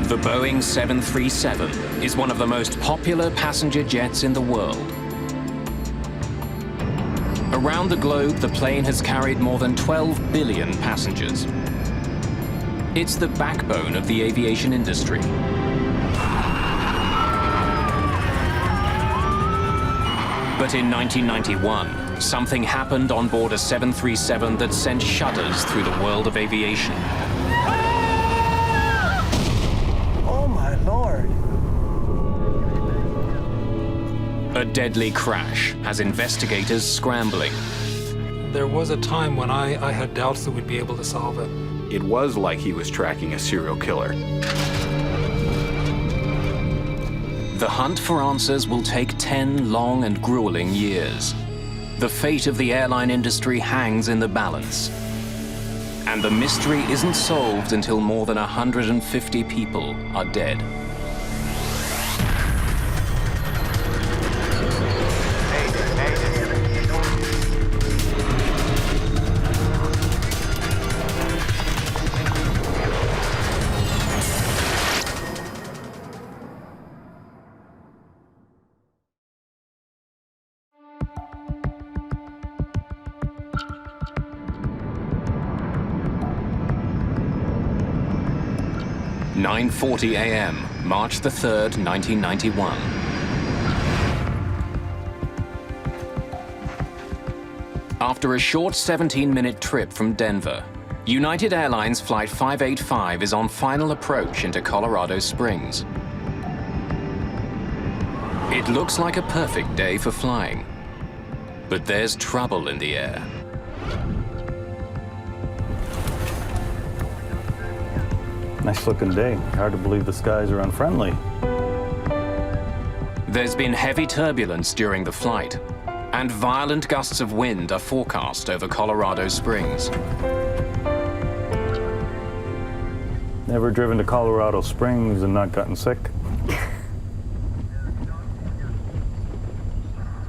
The Boeing 737 is one of the most popular passenger jets in the world. Around the globe, the plane has carried more than 12 billion passengers. It's the backbone of the aviation industry. But in 1991, something happened on board a 737 that sent shudders through the world of aviation. Oh my Lord. A deadly crash has investigators scrambling. There was a time when I had doubts that we'd be able to solve it. It was like he was tracking a serial killer. The hunt for answers will take 10 long and grueling years. The fate of the airline industry hangs in the balance. And the mystery isn't solved until more than 150 people are dead. At 9:40 a.m., March the 3rd, 1991. After a short 17-minute trip from Denver, United Airlines Flight 585 is on final approach into Colorado Springs. It looks like a perfect day for flying, but there's trouble in the air. Nice looking day. Hard to believe the skies are unfriendly. There's been heavy turbulence during the flight, and violent gusts of wind are forecast over Colorado Springs. Never driven to Colorado Springs and not gotten sick?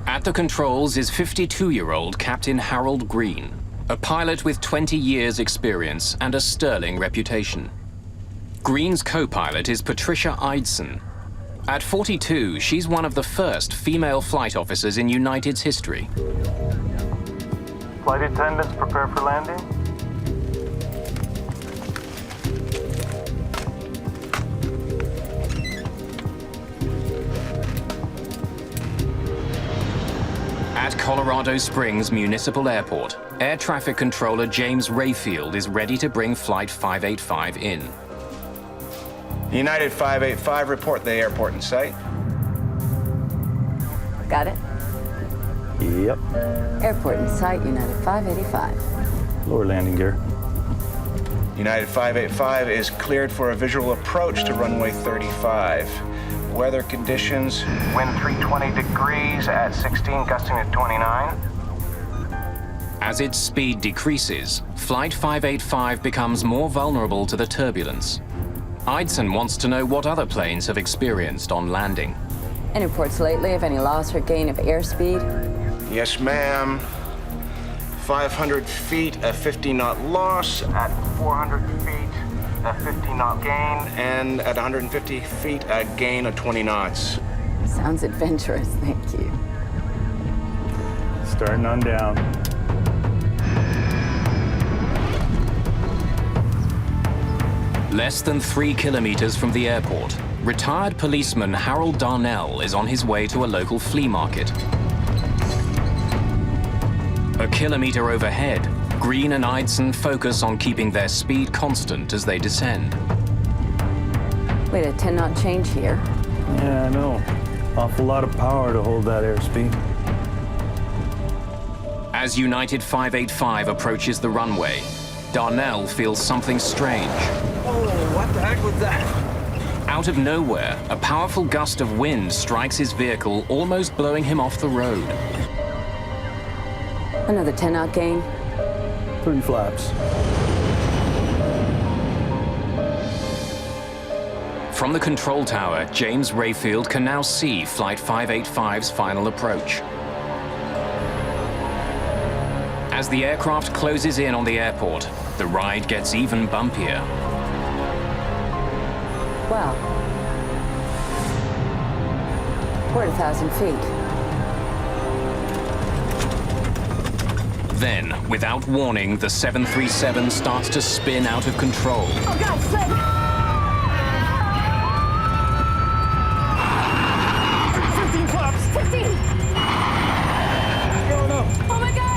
At the controls is 52-year-old Captain Harold Green, a pilot with 20 years' experience and a sterling reputation. Green's co-pilot is Patricia Eidson. At 42, she's one of the first female flight officers in United's history. Flight attendants, prepare for landing. At Colorado Springs Municipal Airport, Air Traffic Controller James Rayfield is ready to bring Flight 585 in. United 585, report the airport in sight. Got it? Yep. Airport in sight, United 585. Lower landing gear. United 585 is cleared for a visual approach to runway 35. Weather conditions, wind 320 degrees at 16, gusting at 29. As its speed decreases, Flight 585 becomes more vulnerable to the turbulence. Eidson wants to know what other planes have experienced on landing. Any reports lately of any loss or gain of airspeed? Yes, ma'am. 500 feet, a 50-knot loss. At 400 feet, a 50-knot gain. And at 150 feet, a gain of 20 knots. Sounds adventurous, thank you. Starting on down. Less than 3 kilometers from the airport, retired policeman Harold Darnell is on his way to a local flea market. A kilometer overhead, Green and Eidson focus on keeping their speed constant as they descend. Wait, a 10-knot change here. Yeah, I know. Awful lot of power to hold that airspeed. As United 585 approaches the runway, Darnell feels something strange. Oh, what the heck was that? Out of nowhere, a powerful gust of wind strikes his vehicle, almost blowing him off the road. Another 10-knot gain. 30 flaps. From the control tower, James Rayfield can now see Flight 585's final approach. As the aircraft closes in on the airport, the ride gets even bumpier. Well, we're at 1,000 feet. Then, without warning, the 737 starts to spin out of control. Oh, God, slip! 15 flaps! 15! Going up. Oh, my God!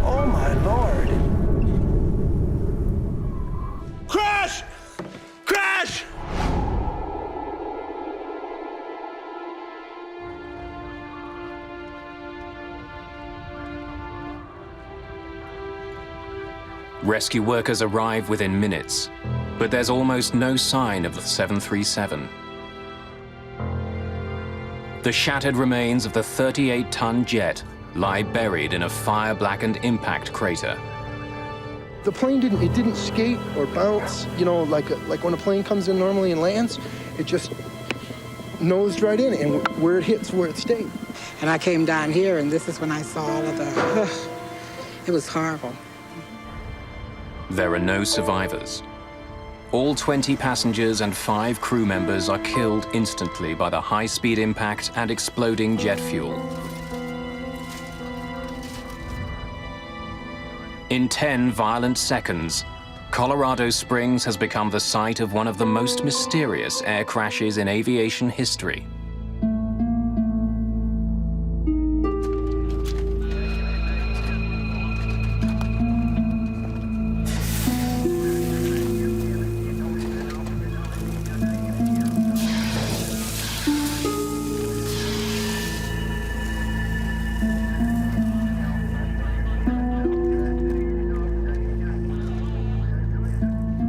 Oh my Lord. Crash! Crash! Rescue workers arrive within minutes, but there's almost no sign of the 737. The shattered remains of the 38-ton jet lie buried in a fire-blackened impact crater. The plane didn't skate or bounce, you know, like when a plane comes in normally and lands. It just nosed right in, and where it hits, where it stayed. And I came down here, and this is when I saw all of the, it was horrible. There are no survivors. All 20 passengers and 5 crew members are killed instantly by the high-speed impact and exploding jet fuel. In 10 violent seconds, Colorado Springs has become the site of one of the most mysterious air crashes in aviation history.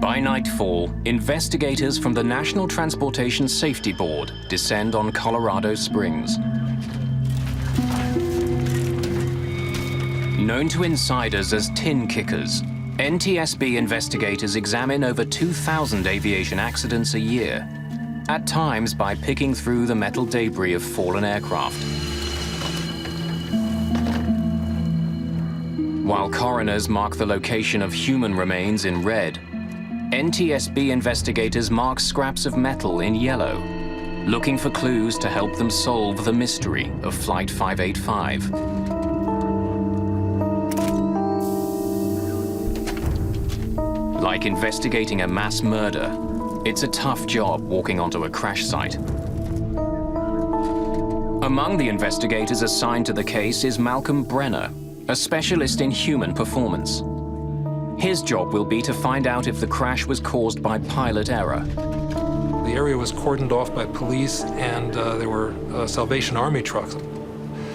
By nightfall, investigators from the National Transportation Safety Board descend on Colorado Springs. Known to insiders as tin kickers, NTSB investigators examine over 2,000 aviation accidents a year, at times by picking through the metal debris of fallen aircraft. While coroners mark the location of human remains in red, NTSB investigators mark scraps of metal in yellow, looking for clues to help them solve the mystery of Flight 585. Like investigating a mass murder, it's a tough job walking onto a crash site. Among the investigators assigned to the case is Malcolm Brenner, a specialist in human performance. His job will be to find out if the crash was caused by pilot error. The area was cordoned off by police, and there were Salvation Army trucks.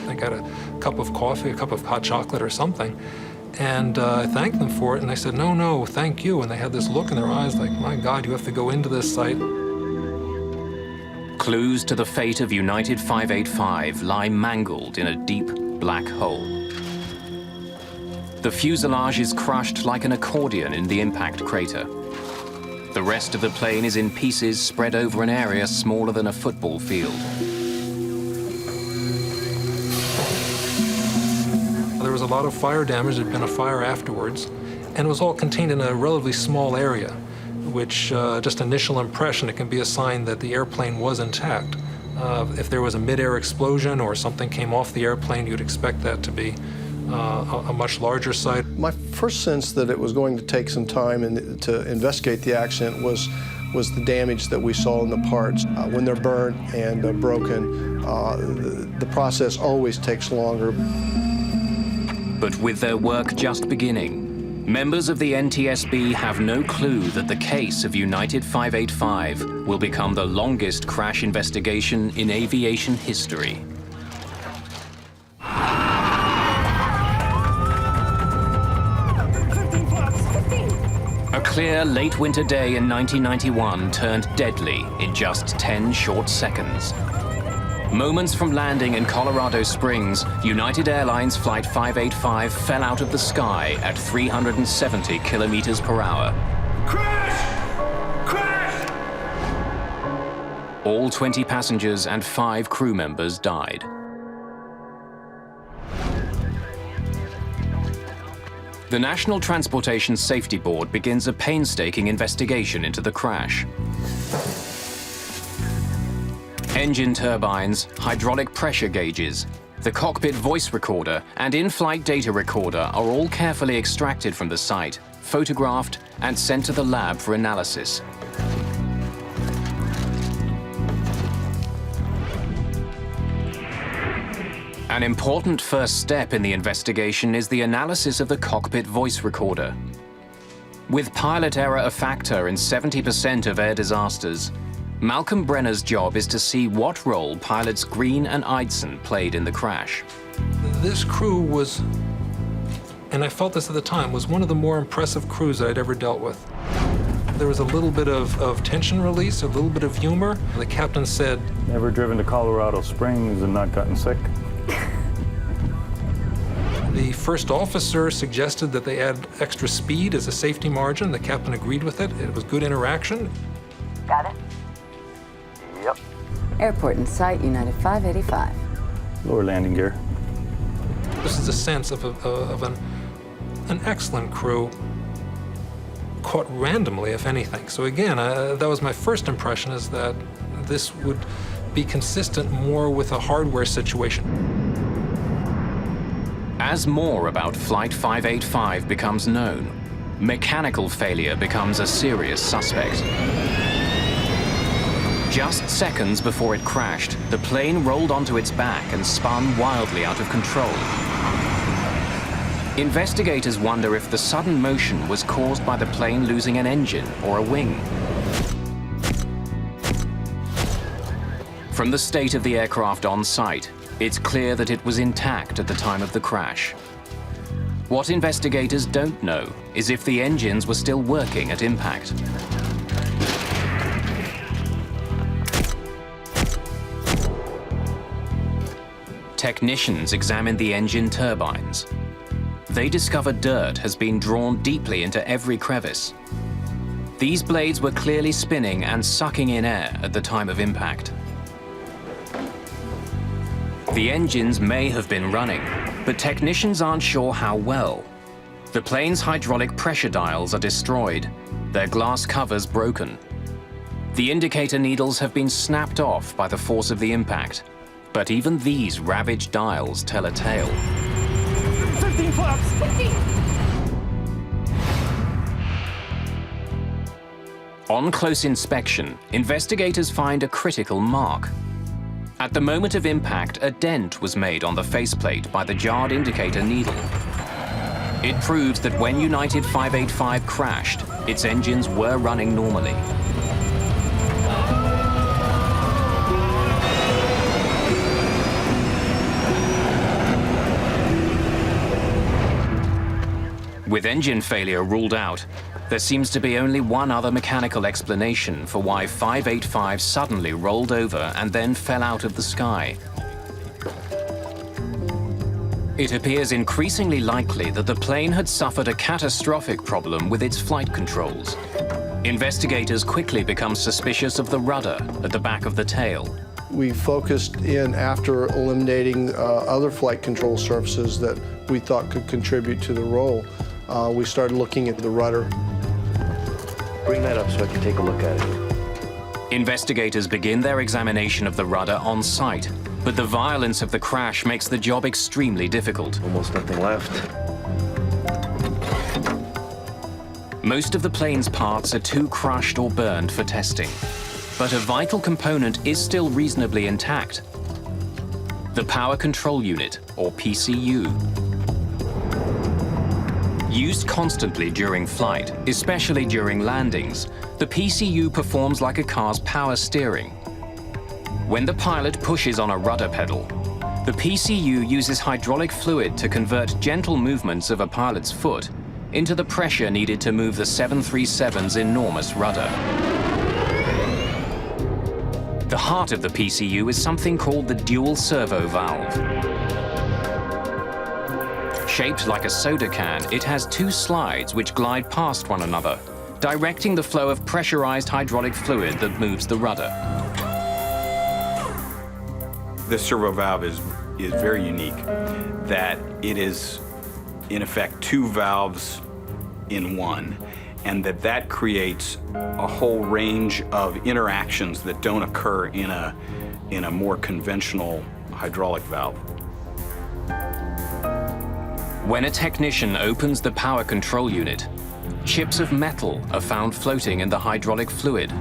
I got a cup of coffee, a cup of hot chocolate or something, and I thanked them for it, and they said, "No, no, thank you." And they had this look in their eyes like, "My God, you have to go into this site." Clues to the fate of United 585 lie mangled in a deep black hole. The fuselage is crushed like an accordion in the impact crater. The rest of the plane is in pieces spread over an area smaller than a football field. There was a lot of fire damage. There'd been a fire afterwards, and it was all contained in a relatively small area, which just initial impression, it can be a sign that the airplane was intact. If there was a midair explosion or something came off the airplane, you'd expect that to be a much larger site. My first sense that it was going to take some time to investigate the accident was the damage that we saw in the parts. When they're burnt and broken, the process always takes longer. But with their work just beginning, members of the NTSB have no clue that the case of United 585 will become the longest crash investigation in aviation history. A clear late winter day in 1991 turned deadly in just 10 short seconds. Moments from landing in Colorado Springs, United Airlines Flight 585 fell out of the sky at 370 kilometers per hour. Crash! Crash! All 20 passengers and 5 crew members died. The National Transportation Safety Board begins a painstaking investigation into the crash. Engine turbines, hydraulic pressure gauges, the cockpit voice recorder and in-flight data recorder are all carefully extracted from the site, photographed and sent to the lab for analysis. An important first step in the investigation is the analysis of the cockpit voice recorder. With pilot error a factor in 70% of air disasters, Malcolm Brenner's job is to see what role pilots Green and Eidson played in the crash. This crew was, and I felt this at the time, was one of the more impressive crews I'd ever dealt with. There was a little bit of tension release, a little bit of humor. The captain said, Never driven to Colorado Springs and not gotten sick? The first officer suggested that they add extra speed as a safety margin. The captain agreed with it. It was good interaction. Got it? Yep. Airport in sight, United 585. Lower landing gear. This is a sense of an excellent crew, caught randomly, if anything. So again, that was my first impression, is that this would be consistent more with a hardware situation. As more about Flight 585 becomes known, mechanical failure becomes a serious suspect. Just seconds before it crashed, the plane rolled onto its back and spun wildly out of control. Investigators wonder if the sudden motion was caused by the plane losing an engine or a wing. From the state of the aircraft on site, it's clear that it was intact at the time of the crash. What investigators don't know is if the engines were still working at impact. Technicians examine the engine turbines. They discover dirt has been drawn deeply into every crevice. These blades were clearly spinning and sucking in air at the time of impact. The engines may have been running, but technicians aren't sure how well. The plane's hydraulic pressure dials are destroyed, their glass covers broken. The indicator needles have been snapped off by the force of the impact, but even these ravaged dials tell a tale. 15 flaps! 15! On close inspection, investigators find a critical mark. At the moment of impact, a dent was made on the faceplate by the jarred indicator needle. It proves that when United 585 crashed, its engines were running normally. With engine failure ruled out, there seems to be only one other mechanical explanation for why 585 suddenly rolled over and then fell out of the sky. It appears increasingly likely that the plane had suffered a catastrophic problem with its flight controls. Investigators quickly become suspicious of the rudder at the back of the tail. We focused in after eliminating other flight control surfaces that we thought could contribute to the roll. We started looking at the rudder. Bring that up so I can take a look at it. Investigators begin their examination of the rudder on site, but the violence of the crash makes the job extremely difficult. Almost nothing left. Most of the plane's parts are too crushed or burned for testing, but a vital component is still reasonably intact: the Power Control Unit, or PCU. Used constantly during flight, especially during landings, the PCU performs like a car's power steering. When the pilot pushes on a rudder pedal, the PCU uses hydraulic fluid to convert gentle movements of a pilot's foot into the pressure needed to move the 737's enormous rudder. The heart of the PCU is something called the dual servo valve. Shaped like a soda can, it has two slides which glide past one another, directing the flow of pressurized hydraulic fluid that moves the rudder. This servo valve is very unique, that it is, in effect, two valves in one, and that creates a whole range of interactions that don't occur in a more conventional hydraulic valve. When a technician opens the power control unit, chips of metal are found floating in the hydraulic fluid.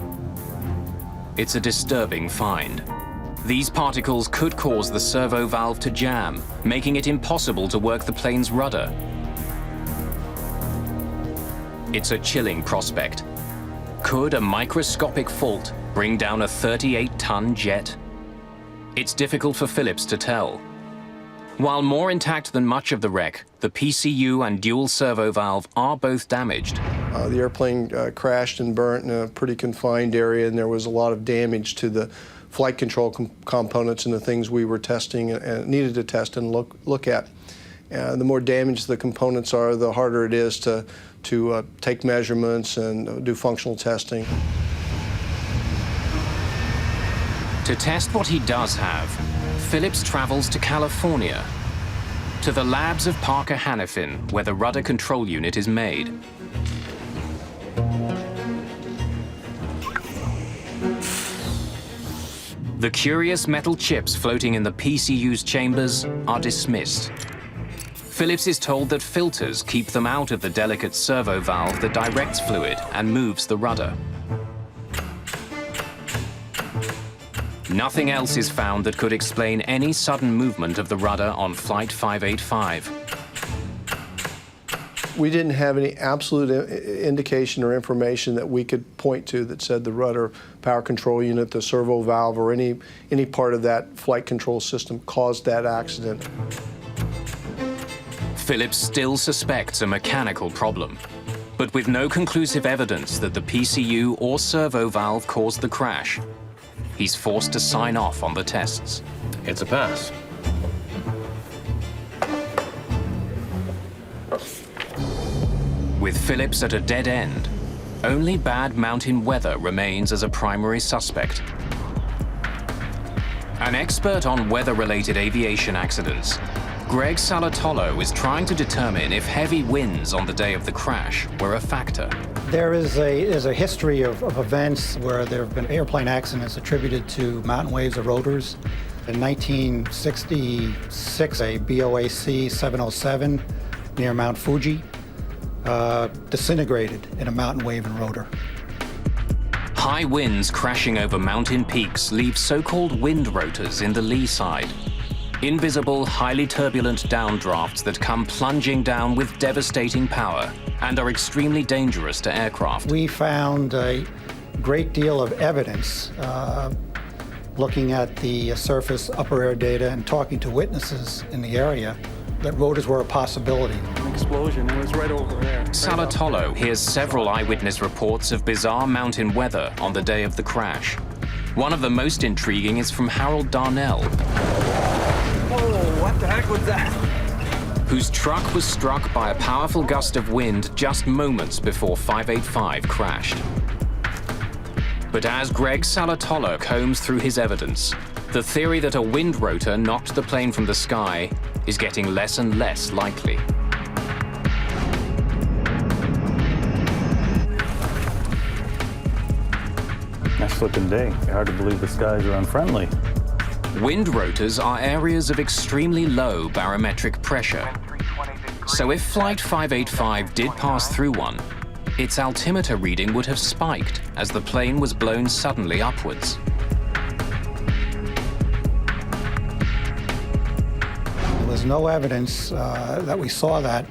It's a disturbing find. These particles could cause the servo valve to jam, making it impossible to work the plane's rudder. It's a chilling prospect. Could a microscopic fault bring down a 38-ton jet? It's difficult for Phillips to tell. While more intact than much of the wreck, the PCU and dual servo valve are both damaged. The airplane crashed and burnt in a pretty confined area, and there was a lot of damage to the flight control components and the things we were testing and needed to test and look at. The more damaged the components are, the harder it is to take measurements and do functional testing. To test what he does have, Phillips travels to California, to the labs of Parker Hannifin, where the rudder control unit is made. The curious metal chips floating in the PCU's chambers are dismissed. Phillips is told that filters keep them out of the delicate servo valve that directs fluid and moves the rudder. Nothing else is found that could explain any sudden movement of the rudder on Flight 585. We didn't have any absolute indication or information that we could point to that said the rudder power control unit, the servo valve, or any part of that flight control system caused that accident. Phillips still suspects a mechanical problem, but with no conclusive evidence that the PCU or servo valve caused the crash, he's forced to sign off on the tests. It's a pass. With Phillips at a dead end, only bad mountain weather remains as a primary suspect. An expert on weather-related aviation accidents, Greg Salatolo is trying to determine if heavy winds on the day of the crash were a factor. There is a history of events where there have been airplane accidents attributed to mountain waves or rotors. In 1966, a BOAC 707 near Mount Fuji disintegrated in a mountain wave and rotor. High winds crashing over mountain peaks leave so-called wind rotors in the lee side. Invisible, highly turbulent downdrafts that come plunging down with devastating power and are extremely dangerous to aircraft. We found a great deal of evidence looking at the surface upper air data and talking to witnesses in the area that rotors were a possibility. An explosion, it was right over there. Salatolo hears several eyewitness reports of bizarre mountain weather on the day of the crash. One of the most intriguing is from Harold Darnell, Oh, what the heck was that? whose truck was struck by a powerful gust of wind just moments before 585 crashed. But as Greg Salatolo combs through his evidence, the theory that a wind rotor knocked the plane from the sky is getting less and less likely. Nice looking day. Hard to believe the skies are unfriendly. Wind rotors are areas of extremely low barometric pressure. So if Flight 585 did pass through one, its altimeter reading would have spiked as the plane was blown suddenly upwards. There was no evidence that we saw that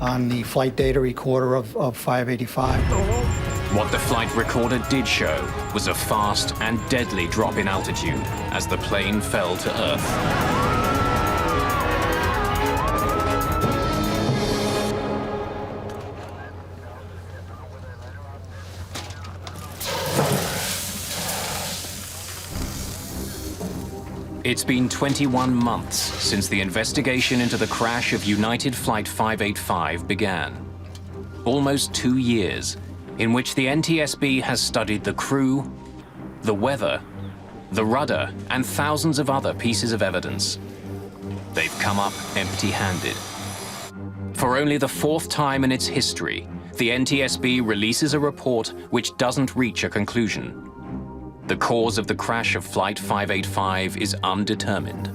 on the flight data recorder of 585. What the flight recorder did show was a fast and deadly drop in altitude as the plane fell to Earth. It's been 21 months since the investigation into the crash of United Flight 585 began. Almost 2 years in which the NTSB has studied the crew, the weather, the rudder, and thousands of other pieces of evidence. They've come up empty-handed. For only the fourth time in its history, the NTSB releases a report which doesn't reach a conclusion. The cause of the crash of Flight 585 is undetermined.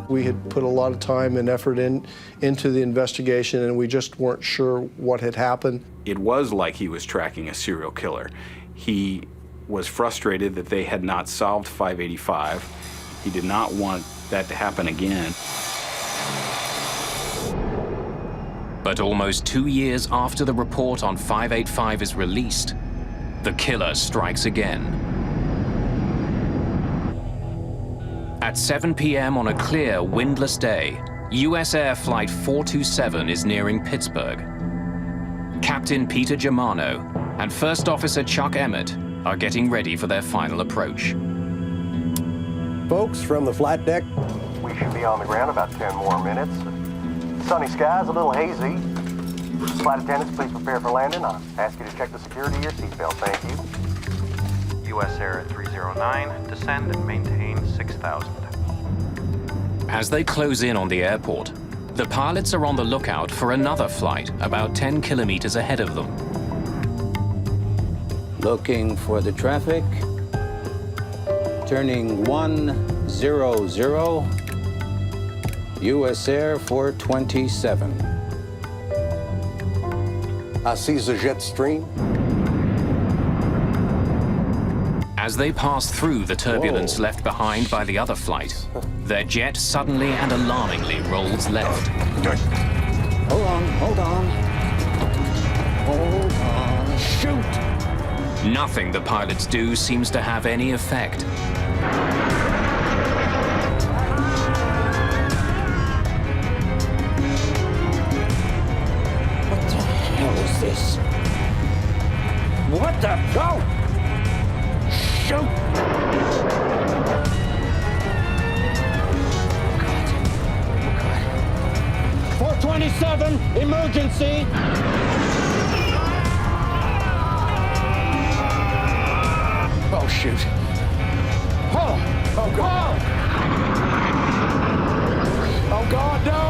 We had put a lot of time and effort into the investigation, and we just weren't sure what had happened. It was like he was tracking a serial killer. He was frustrated that they had not solved 585. He did not want that to happen again. But almost 2 years after the report on 585 is released, the killer strikes again. At 7 p.m. on a clear, windless day, US Air Flight 427 is nearing Pittsburgh. Captain Peter Germano and First Officer Chuck Emmett are getting ready for their final approach. Folks, from the flight deck. We should be on the ground about 10 more minutes. Sunny skies, a little hazy. Flight attendants, please prepare for landing. I ask you to check the security of your seatbelt. Thank you. US Air 309, descend and maintain 6,000. As they close in on the airport, the pilots are on the lookout for another flight about 10 kilometers ahead of them. Looking for the traffic. Turning 100, US Air 427. I see the jet stream. As they pass through the turbulence left behind by the other flight, their jet suddenly and alarmingly rolls left. Hold on, hold on. Hold on, shoot! Nothing the pilots do seems to have any effect. What the hell is this? What the? Go! Shoot! Oh, God. 427, emergency! Oh, shoot. Oh! Oh, God! Oh, God, no!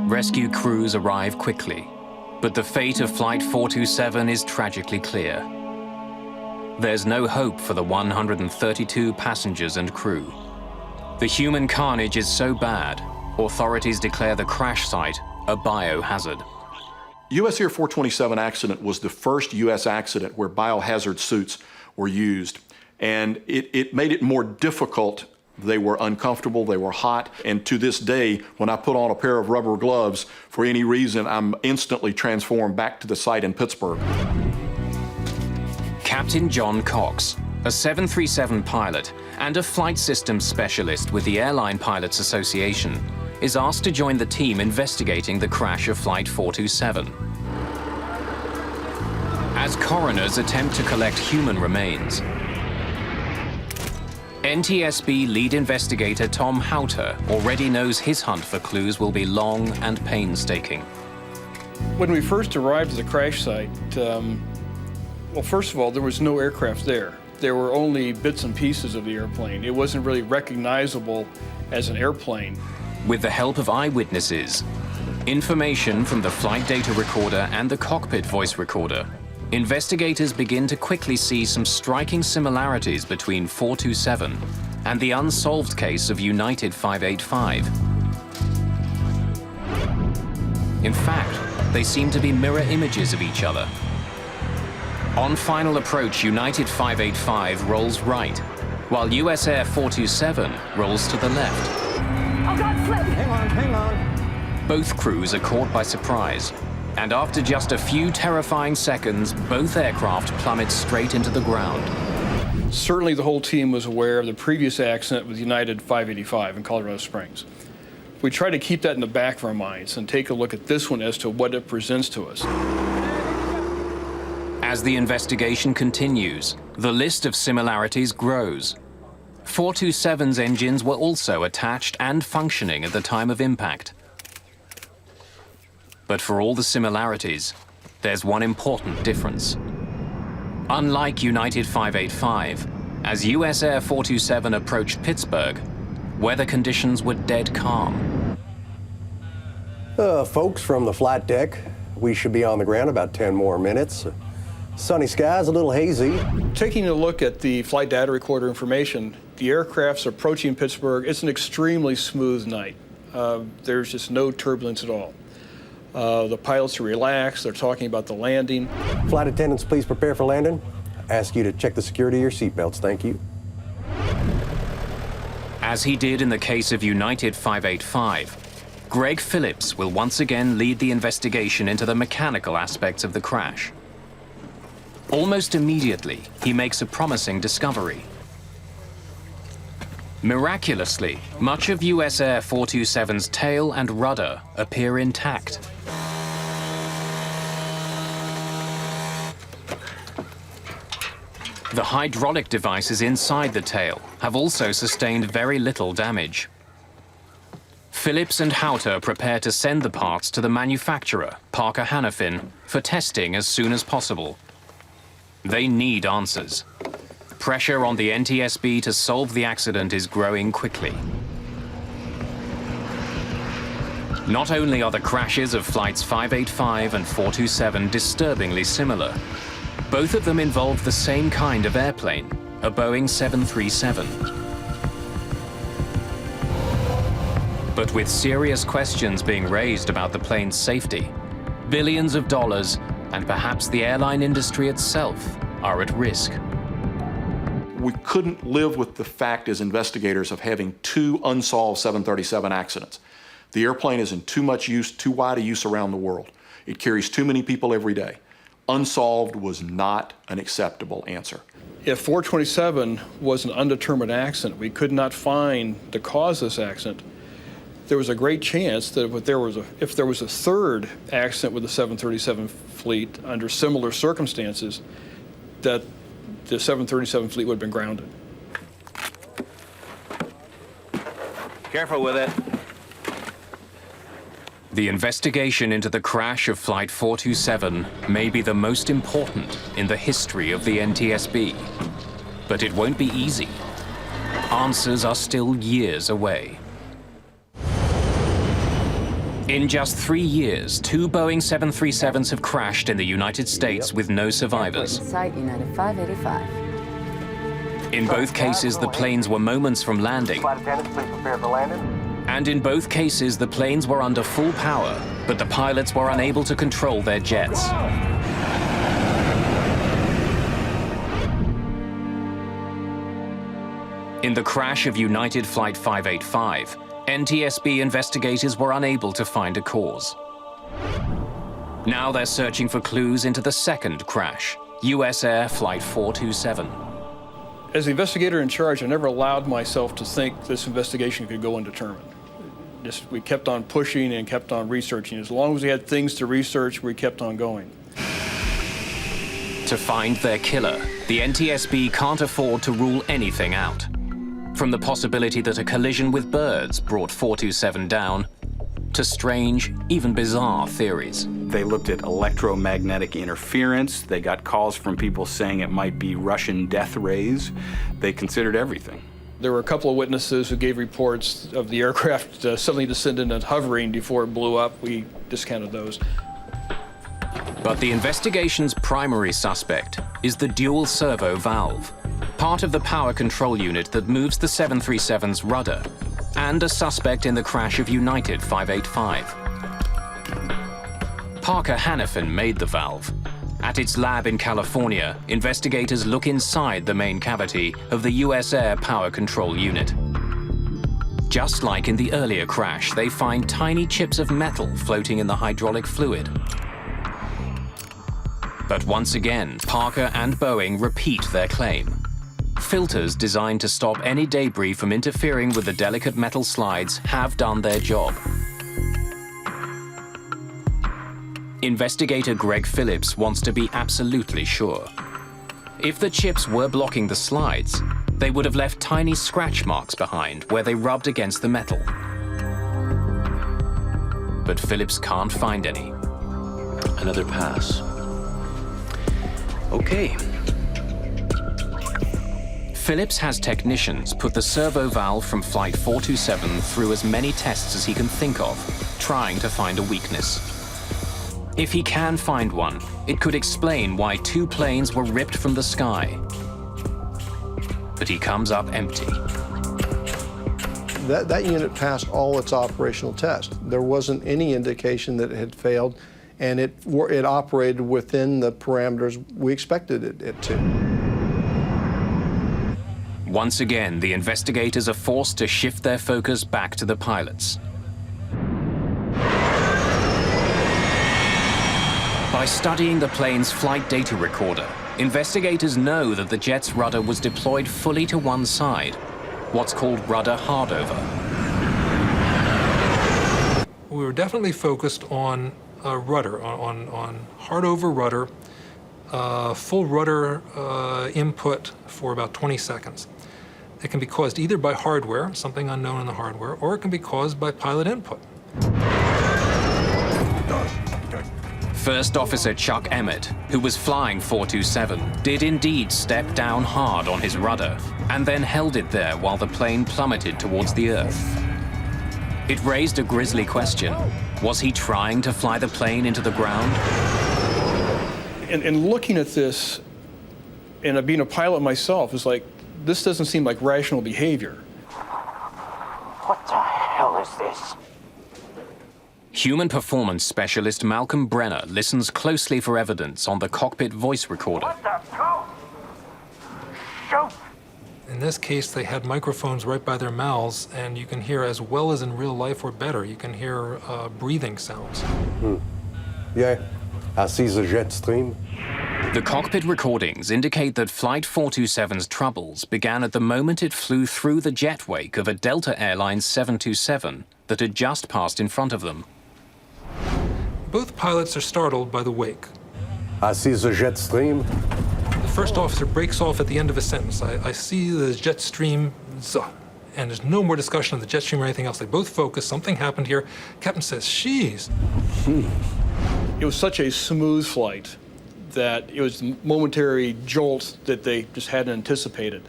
Rescue crews arrive quickly, but the fate of Flight 427 is tragically clear. There's no hope for the 132 passengers and crew. The human carnage is so bad, authorities declare the crash site a biohazard. US Air 427 accident was the first US accident where biohazard suits were used, and it made it more difficult. They were uncomfortable, they were hot, and to this day, when I put on a pair of rubber gloves, for any reason, I'm instantly transformed back to the site in Pittsburgh. Captain John Cox, a 737 pilot and a flight systems specialist with the Airline Pilots Association, is asked to join the team investigating the crash of Flight 427. As coroners attempt to collect human remains, NTSB lead investigator Tom Houter already knows his hunt for clues will be long and painstaking. When we first arrived at the crash site, well, first of all, there was no aircraft there. There were only bits and pieces of the airplane. It wasn't really recognizable as an airplane. With the help of eyewitnesses, information from the flight data recorder and the cockpit voice recorder, investigators begin to quickly see some striking similarities between 427 and the unsolved case of United 585. In fact, they seem to be mirror images of each other. On final approach, United 585 rolls right, while US Air 427 rolls to the left. Oh, God, flip! Hang on. Both crews are caught by surprise, and after just a few terrifying seconds, both aircraft plummet straight into the ground. Certainly the whole team was aware of the previous accident with United 585 in Colorado Springs. We try to keep that in the back of our minds and take a look at this one as to what it presents to us. As the investigation continues, the list of similarities grows. 427's engines were also attached and functioning at the time of impact. But for all the similarities, there's one important difference. Unlike United 585, as US Air 427 approached Pittsburgh, weather conditions were dead calm. Folks from the flight deck, we should be on the ground about 10 more minutes. Sunny skies, a little hazy. Taking a look at the flight data recorder information, the aircraft's approaching Pittsburgh. It's an extremely smooth night. There's just no turbulence at all. The pilots are relaxed. They're talking about the landing. Flight attendants, please prepare for landing. Ask you to check the security of your seatbelts. Thank you. As he did in the case of United 585, Greg Phillips will once again lead the investigation into the mechanical aspects of the crash. Almost immediately, he makes a promising discovery. Miraculously, much of US Air 427's tail and rudder appear intact. The hydraulic devices inside the tail have also sustained very little damage. Phillips and Houter prepare to send the parts to the manufacturer, Parker Hannifin, for testing as soon as possible. They need answers. Pressure on the NTSB to solve the accident is growing quickly. Not only are the crashes of flights 585 and 427 disturbingly similar, both of them involve the same kind of airplane, a Boeing 737. But with serious questions being raised about the plane's safety, billions of dollars, and perhaps the airline industry itself, are at risk. We couldn't live with the fact as investigators of having 2 unsolved 737 accidents. The airplane is in too much use, too wide a use around the world. It carries too many people every day. Unsolved was not an acceptable answer. If 427 was an undetermined accident, we could not find the cause of this accident, there was a great chance that if there was a third accident with the 737 fleet under similar circumstances, that the 737 fleet would have been grounded. Careful with it. The investigation into the crash of Flight 427 may be the most important in the history of the NTSB. But it won't be easy. Answers are still years away. In just 3 years, 2 Boeing 737s have crashed in the United States with no survivors. Site United 585. In both cases, the planes were moments from landing. Flight attendants, please prepare for landing. And in both cases, the planes were under full power, but the pilots were unable to control their jets. In the crash of United Flight 585, NTSB investigators were unable to find a cause. Now they're searching for clues into the second crash, US Air Flight 427. As the investigator in charge, I never allowed myself to think this investigation could go undetermined. We kept on pushing and kept on researching. As long as we had things to research, we kept on going. To find their killer, the NTSB can't afford to rule anything out. From the possibility that a collision with birds brought 427 down, to strange, even bizarre theories. They looked at electromagnetic interference. They got calls from people saying it might be Russian death rays. They considered everything. There were a couple of witnesses who gave reports of the aircraft suddenly descending and hovering before it blew up. We discounted those. But the investigation's primary suspect is the dual servo valve, part of the power control unit that moves the 737's rudder, and a suspect in the crash of United 585. Parker Hannifin made the valve. At its lab in California, investigators look inside the main cavity of the US Air power control unit. Just like in the earlier crash, they find tiny chips of metal floating in the hydraulic fluid. But once again, Parker and Boeing repeat their claim. Filters designed to stop any debris from interfering with the delicate metal slides have done their job. Investigator Greg Phillips wants to be absolutely sure. If the chips were blocking the slides, they would have left tiny scratch marks behind where they rubbed against the metal. But Phillips can't find any. Another pass. Okay. Phillips has technicians put the servo valve from Flight 427 through as many tests as he can think of, trying to find a weakness. If he can find one, it could explain why two planes were ripped from the sky. But he comes up empty. That unit passed all its operational tests. There wasn't any indication that it had failed, and it operated within the parameters we expected it to. Once again, the investigators are forced to shift their focus back to the pilots. By studying the plane's flight data recorder, investigators know that the jet's rudder was deployed fully to one side, what's called rudder hardover. We were definitely focused on rudder, on hardover rudder, full rudder input for about 20 seconds. It can be caused either by hardware, something unknown in the hardware, or it can be caused by pilot input. First Officer Chuck Emmett, who was flying 427, did indeed step down hard on his rudder and then held it there while the plane plummeted towards the Earth. It raised a grisly question. Was he trying to fly the plane into the ground? And looking at this, and being a pilot myself, is like, this doesn't seem like rational behavior. What the hell is this? Human performance specialist Malcolm Brenner listens closely for evidence on the cockpit voice recorder. What the hell? Shoot! In this case, they had microphones right by their mouths, and you can hear as well as in real life or better. You can hear breathing sounds. Yeah, I see the jet stream. The cockpit recordings indicate that Flight 427's troubles began at the moment it flew through the jet wake of a Delta Airlines 727 that had just passed in front of them. Both pilots are startled by the wake. I see the jet stream. The first officer breaks off at the end of a sentence. I see the jet stream, and there's no more discussion of the jet stream or anything else. They both focus. Something happened here. Captain says, "Sheesh." It was such a smooth flight that it was a momentary jolt that they just hadn't anticipated.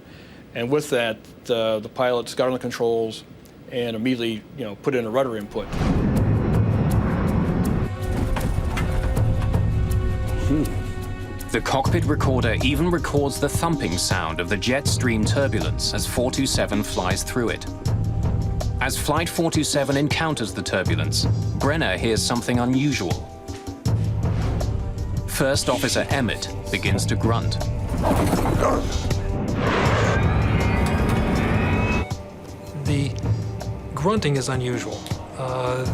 And with that, the pilots got on the controls and immediately, put in a rudder input. The cockpit recorder even records the thumping sound of the jet stream turbulence as 427 flies through it. As Flight 427 encounters the turbulence, Brenner hears something unusual. First Officer Emmett begins to grunt. The grunting is unusual.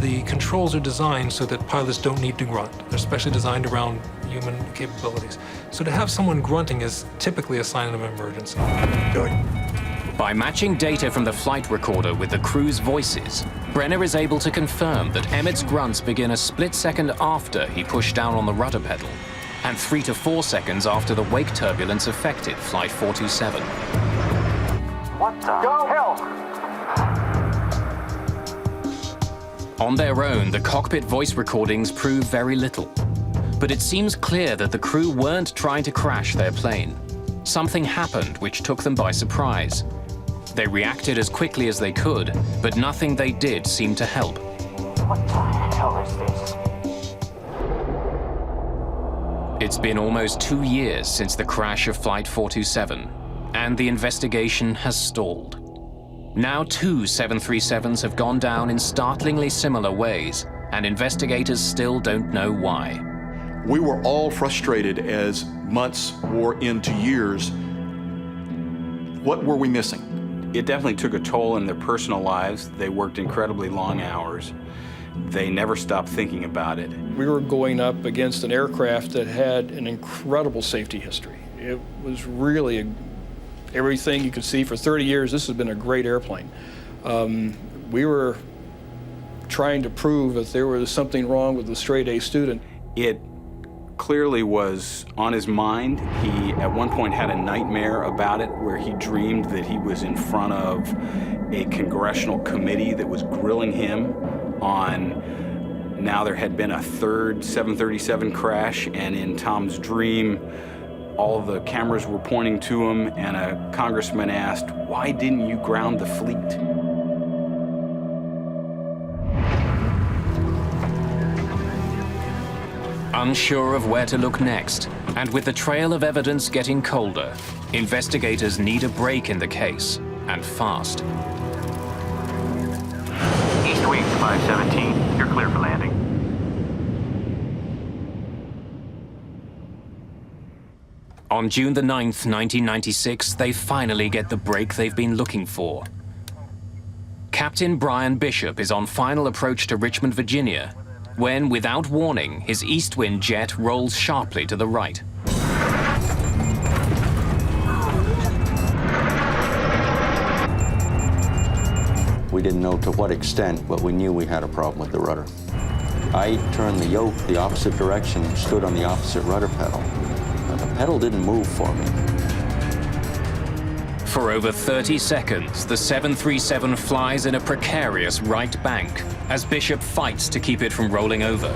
The controls are designed so that pilots don't need to grunt. They're specially designed around human capabilities. So to have someone grunting is typically a sign of an emergency. By matching data from the flight recorder with the crew's voices, Brenner is able to confirm that Emmett's grunts begin a split second after he pushed down on the rudder pedal, and 3 to 4 seconds after the wake turbulence affected Flight 427. What the hell? On their own, the cockpit voice recordings prove very little. But it seems clear that the crew weren't trying to crash their plane. Something happened which took them by surprise. They reacted as quickly as they could, but nothing they did seemed to help. What the hell is this? It's been almost 2 years since the crash of Flight 427, and the investigation has stalled. Now 2 737s have gone down in startlingly similar ways, and investigators still don't know why. We were all frustrated as months wore into years. What were we missing? It definitely took a toll in their personal lives. They worked incredibly long hours. They never stopped thinking about it. We were going up against an aircraft that had an incredible safety history. It was really everything you could see for 30 years. This has been a great airplane. We were trying to prove that there was something wrong with the straight A student. It clearly was on his mind. He, at one point, had a nightmare about it where he dreamed that he was in front of a congressional committee that was grilling him on now there had been a third 737 crash, and in Tom's dream, all of the cameras were pointing to him, and a congressman asked, "Why didn't you ground the fleet?" Unsure of where to look next, and with the trail of evidence getting colder, investigators need a break in the case, and fast. East wing 517, you're clear for landing. On June the 9th, 1996, they finally get the break they've been looking for. Captain Brian Bishop is on final approach to Richmond, Virginia, when, without warning, his east wind jet rolls sharply to the right. We didn't know to what extent, but we knew we had a problem with the rudder. I turned the yoke the opposite direction and stood on the opposite rudder pedal. The pedal didn't move for me. For over 30 seconds, the 737 flies in a precarious right bank as Bishop fights to keep it from rolling over.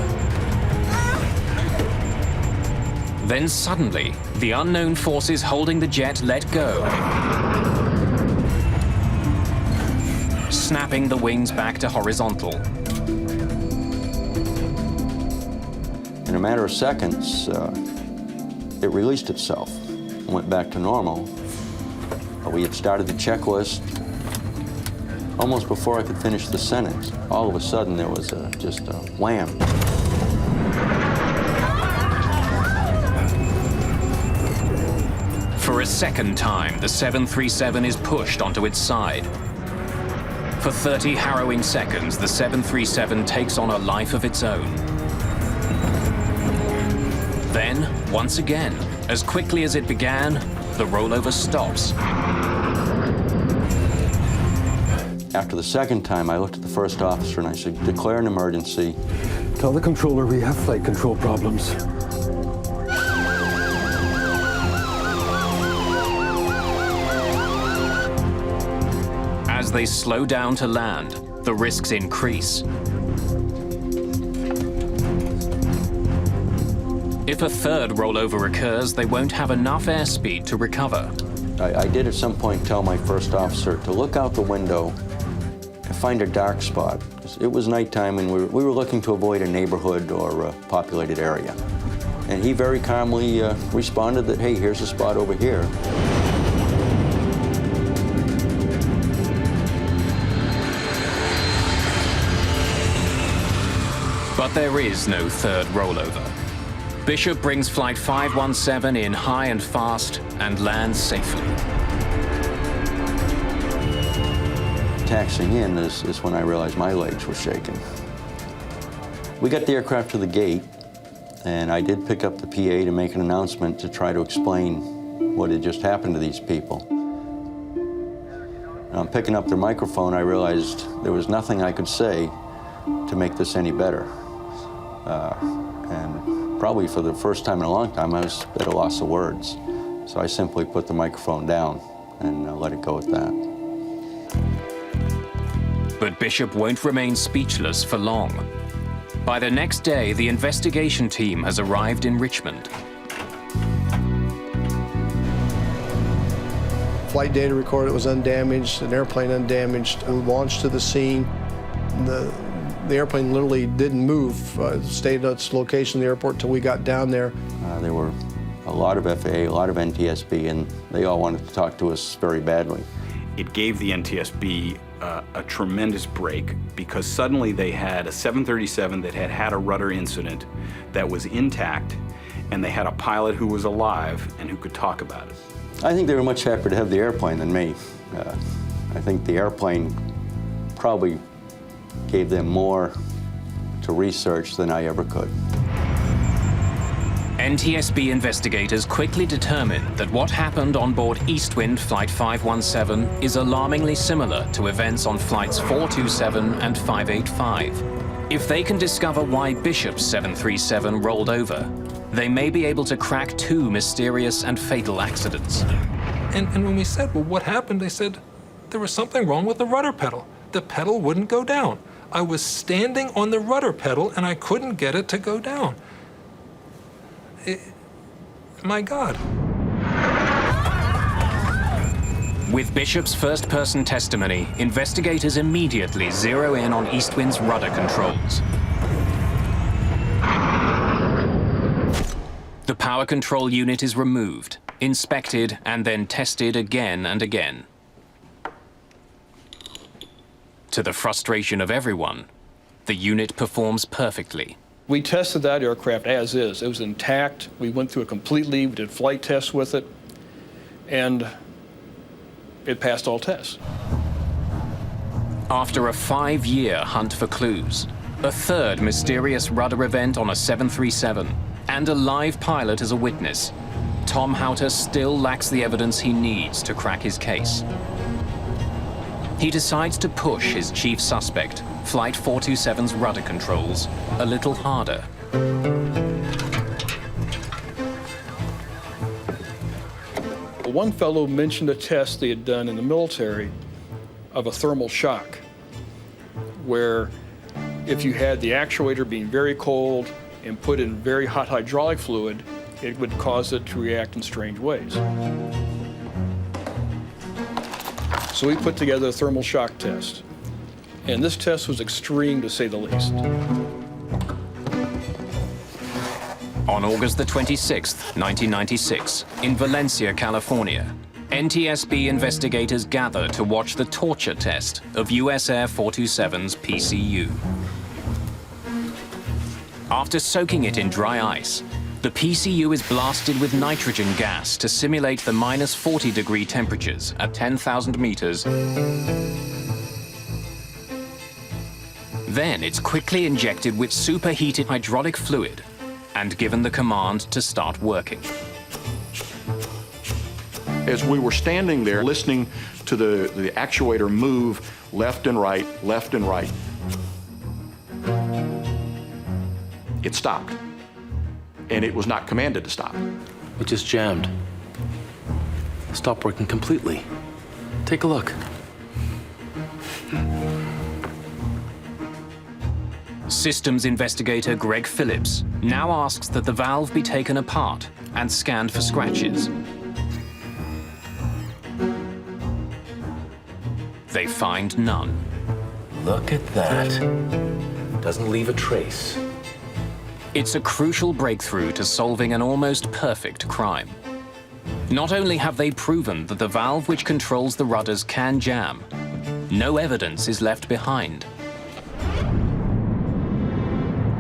Then suddenly, the unknown forces holding the jet let go, snapping the wings back to horizontal. In a matter of seconds, it released itself and went back to normal. We had started the checklist. Almost before I could finish the sentence, all of a sudden there was just a wham. For a second time, the 737 is pushed onto its side. For 30 harrowing seconds, the 737 takes on a life of its own. Then, once again, as quickly as it began, the rollover stops. After the second time, I looked at the first officer and I said, "Declare an emergency. Tell the controller we have flight control problems." As they slow down to land, the risks increase. If a third rollover occurs, they won't have enough airspeed to recover. I did at some point tell my first officer to look out the window and find a dark spot. It was nighttime and we were looking to avoid a neighborhood or a populated area. And he very calmly responded that, "Hey, here's a spot over here." But there is no third rollover. Bishop brings Flight 517 in high and fast and lands safely. Taxiing in is when I realized my legs were shaking. We got the aircraft to the gate, and I did pick up the PA to make an announcement to try to explain what had just happened to these people. And on picking up their microphone, I realized there was nothing I could say to make this any better. And probably for the first time in a long time, I was at a loss of words. So I simply put the microphone down and let it go at that. But Bishop won't remain speechless for long. By the next day, the investigation team has arrived in Richmond. Flight data recorded it was undamaged, an airplane undamaged. We launched to the scene. The airplane literally didn't move, stayed at its location in the airport until we got down there. There were a lot of FAA, a lot of NTSB, and they all wanted to talk to us very badly. It gave the NTSB a tremendous break because suddenly they had a 737 that had had a rudder incident that was intact, and they had a pilot who was alive and who could talk about it. I think they were much happier to have the airplane than me. I think the airplane probably gave them more to research than I ever could. NTSB investigators quickly determined that what happened on board Eastwind Flight 517 is alarmingly similar to events on Flights 427 and 585. If they can discover why Bishop's 737 rolled over, they may be able to crack 2 mysterious and fatal accidents. And when we said, well, what happened? They said, there was something wrong with the rudder pedal. The pedal wouldn't go down. I was standing on the rudder pedal and I couldn't get it to go down. My God. With Bishop's first-person testimony, investigators immediately zero in on Eastwind's rudder controls. The power control unit is removed, inspected, and then tested again and again. To the frustration of everyone, the unit performs perfectly. We tested that aircraft as is. It was intact. We went through it completely. We did flight tests with it, and it passed all tests. After a 5-year hunt for clues, a third mysterious rudder event on a 737, and a live pilot as a witness, Tom Houter still lacks the evidence he needs to crack his case. He decides to push his chief suspect, Flight 427's rudder controls, a little harder. One fellow mentioned a test they had done in the military of a thermal shock, where if you had the actuator being very cold and put in very hot hydraulic fluid, it would cause it to react in strange ways. So we put together a thermal shock test, and this test was extreme to say the least. On August the 26th, 1996, in Valencia, California, NTSB investigators gather to watch the torture test of US Air 427's PCU. After soaking it in dry ice, the PCU is blasted with nitrogen gas to simulate the -40-degree temperatures at 10,000 meters. Then it's quickly injected with superheated hydraulic fluid and given the command to start working. As we were standing there listening to the actuator move left and right, it stopped. And it was not commanded to stop. It just jammed. Stopped working completely. Take a look. Systems investigator Greg Phillips now asks that the valve be taken apart and scanned for scratches. They find none. Look at that. Doesn't leave a trace. It's a crucial breakthrough to solving an almost perfect crime. Not only have they proven that the valve which controls the rudders can jam, no evidence is left behind.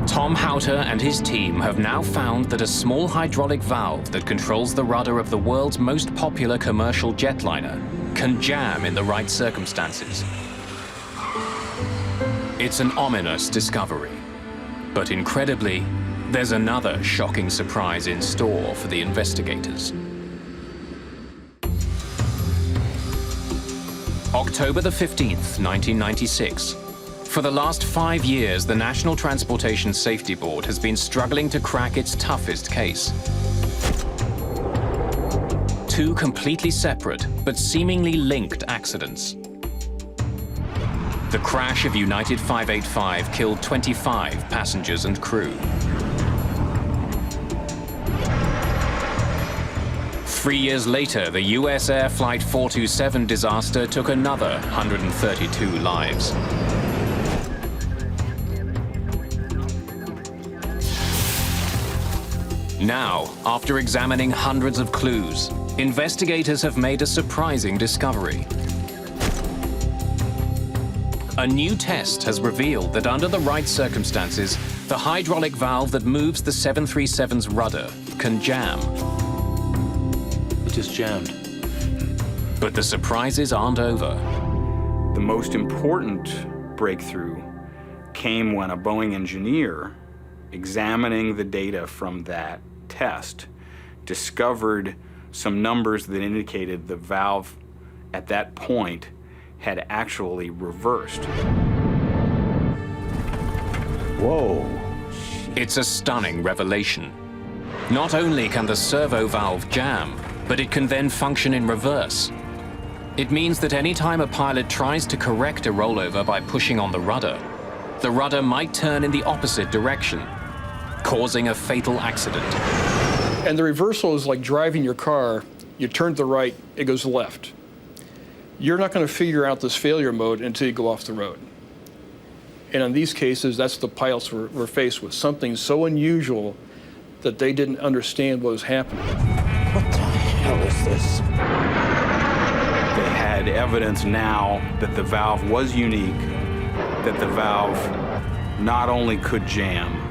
Tom Houter and his team have now found that a small hydraulic valve that controls the rudder of the world's most popular commercial jetliner can jam in the right circumstances. It's an ominous discovery, but incredibly, there's another shocking surprise in store for the investigators. October the 15th, 1996. For the last 5 years, the National Transportation Safety Board has been struggling to crack its toughest case. 2 completely separate but seemingly linked accidents. The crash of United 585 killed 25 passengers and crew. 3 years later, the US Air Flight 427 disaster took another 132 lives. Now, after examining hundreds of clues, investigators have made a surprising discovery. A new test has revealed that under the right circumstances, the hydraulic valve that moves the 737's rudder can jam. It just jammed. But the surprises aren't over. The most important breakthrough came when a Boeing engineer, examining the data from that test, discovered some numbers that indicated the valve at that point had actually reversed. Whoa. It's a stunning revelation. Not only can the servo valve jam, but it can then function in reverse. It means that any time a pilot tries to correct a rollover by pushing on the rudder might turn in the opposite direction, causing a fatal accident. And the reversal is like driving your car. You turn to the right, it goes left. You're not going to figure out this failure mode until you go off the road. And in these cases, that's the pilots were faced with, something so unusual that they didn't understand what was happening. What the hell is this? They had evidence now that the valve was unique, that the valve not only could jam,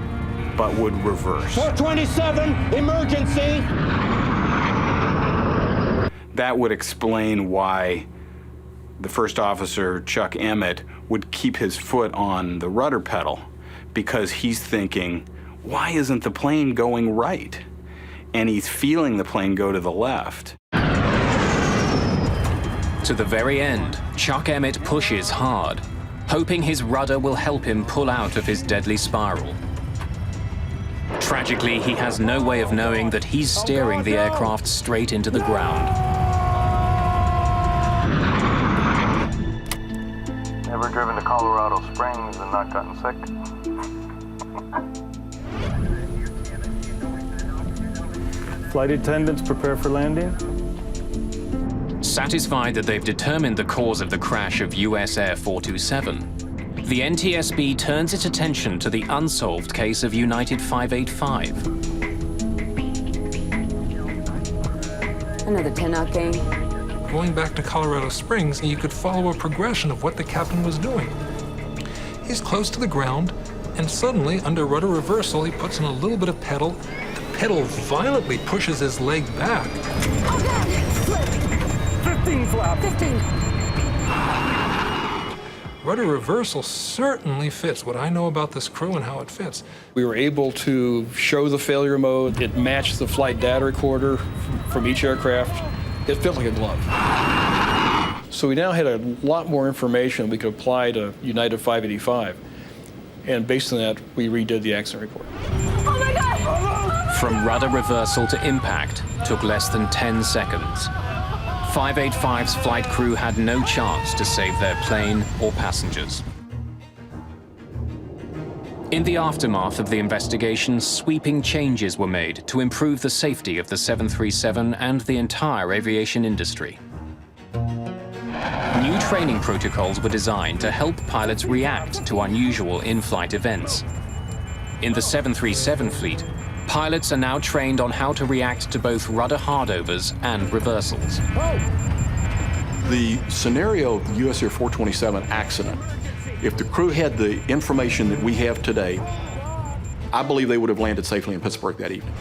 but would reverse. 427, emergency! That would explain why the first officer, Chuck Emmett, would keep his foot on the rudder pedal, because he's thinking, why isn't the plane going right? And he's feeling the plane go to the left. To the very end, Chuck Emmett pushes hard, hoping his rudder will help him pull out of his deadly spiral. Tragically, he has no way of knowing that he's steering the aircraft straight into the ground. Ever driven to Colorado Springs and not gotten sick? Flight attendants prepare for landing. Satisfied that they've determined the cause of the crash of US Air 427, the NTSB turns its attention to the unsolved case of United 585. Another 10-knot gain. Going back to Colorado Springs, you could follow a progression of what the captain was doing. He's close to the ground, and suddenly, under rudder reversal, he puts in a little bit of pedal. The pedal violently pushes his leg back. Oh, God! Slip! 15 flap! 15! Rudder reversal certainly fits what I know about this crew and how it fits. We were able to show the failure mode. It matched the flight data recorder from each aircraft. It fit like a glove. So we now had a lot more information we could apply to United 585. And based on that, we redid the accident report. Oh my God! From rudder reversal to impact took less than 10 seconds. 585's flight crew had no chance to save their plane or passengers. In the aftermath of the investigation, sweeping changes were made to improve the safety of the 737 and the entire aviation industry. New training protocols were designed to help pilots react to unusual in-flight events. In the 737 fleet, pilots are now trained on how to react to both rudder hardovers and reversals. The scenario of the US Air 427 accident, if the crew had the information that we have today, I believe they would have landed safely in Pittsburgh that evening.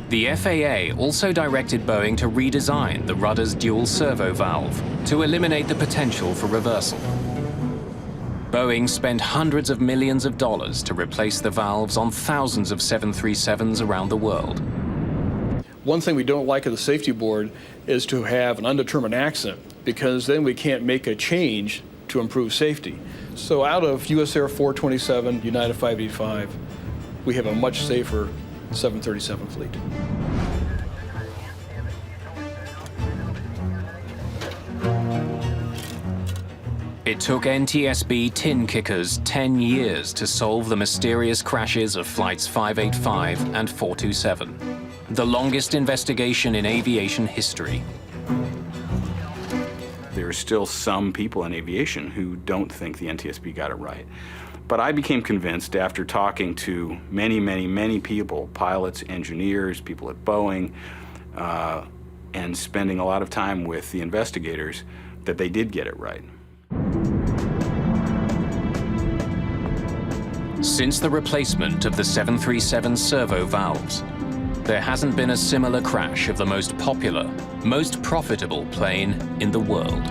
The FAA also directed Boeing to redesign the rudder's dual servo valve to eliminate the potential for reversal. Boeing spent hundreds of millions of dollars to replace the valves on thousands of 737s around the world. One thing we don't like at the safety board is to have an undetermined accident, because then we can't make a change to improve safety. So out of US Air 427, United 585, we have a much safer 737 fleet. It took NTSB tin kickers 10 years to solve the mysterious crashes of flights 585 and 427, the longest investigation in aviation history. There are still some people in aviation who don't think the NTSB got it right. But I became convinced after talking to many people, pilots, engineers, people at Boeing, and spending a lot of time with the investigators, that they did get it right. Since the replacement of the 737 servo valves, there hasn't been a similar crash of the most popular, most profitable plane in the world.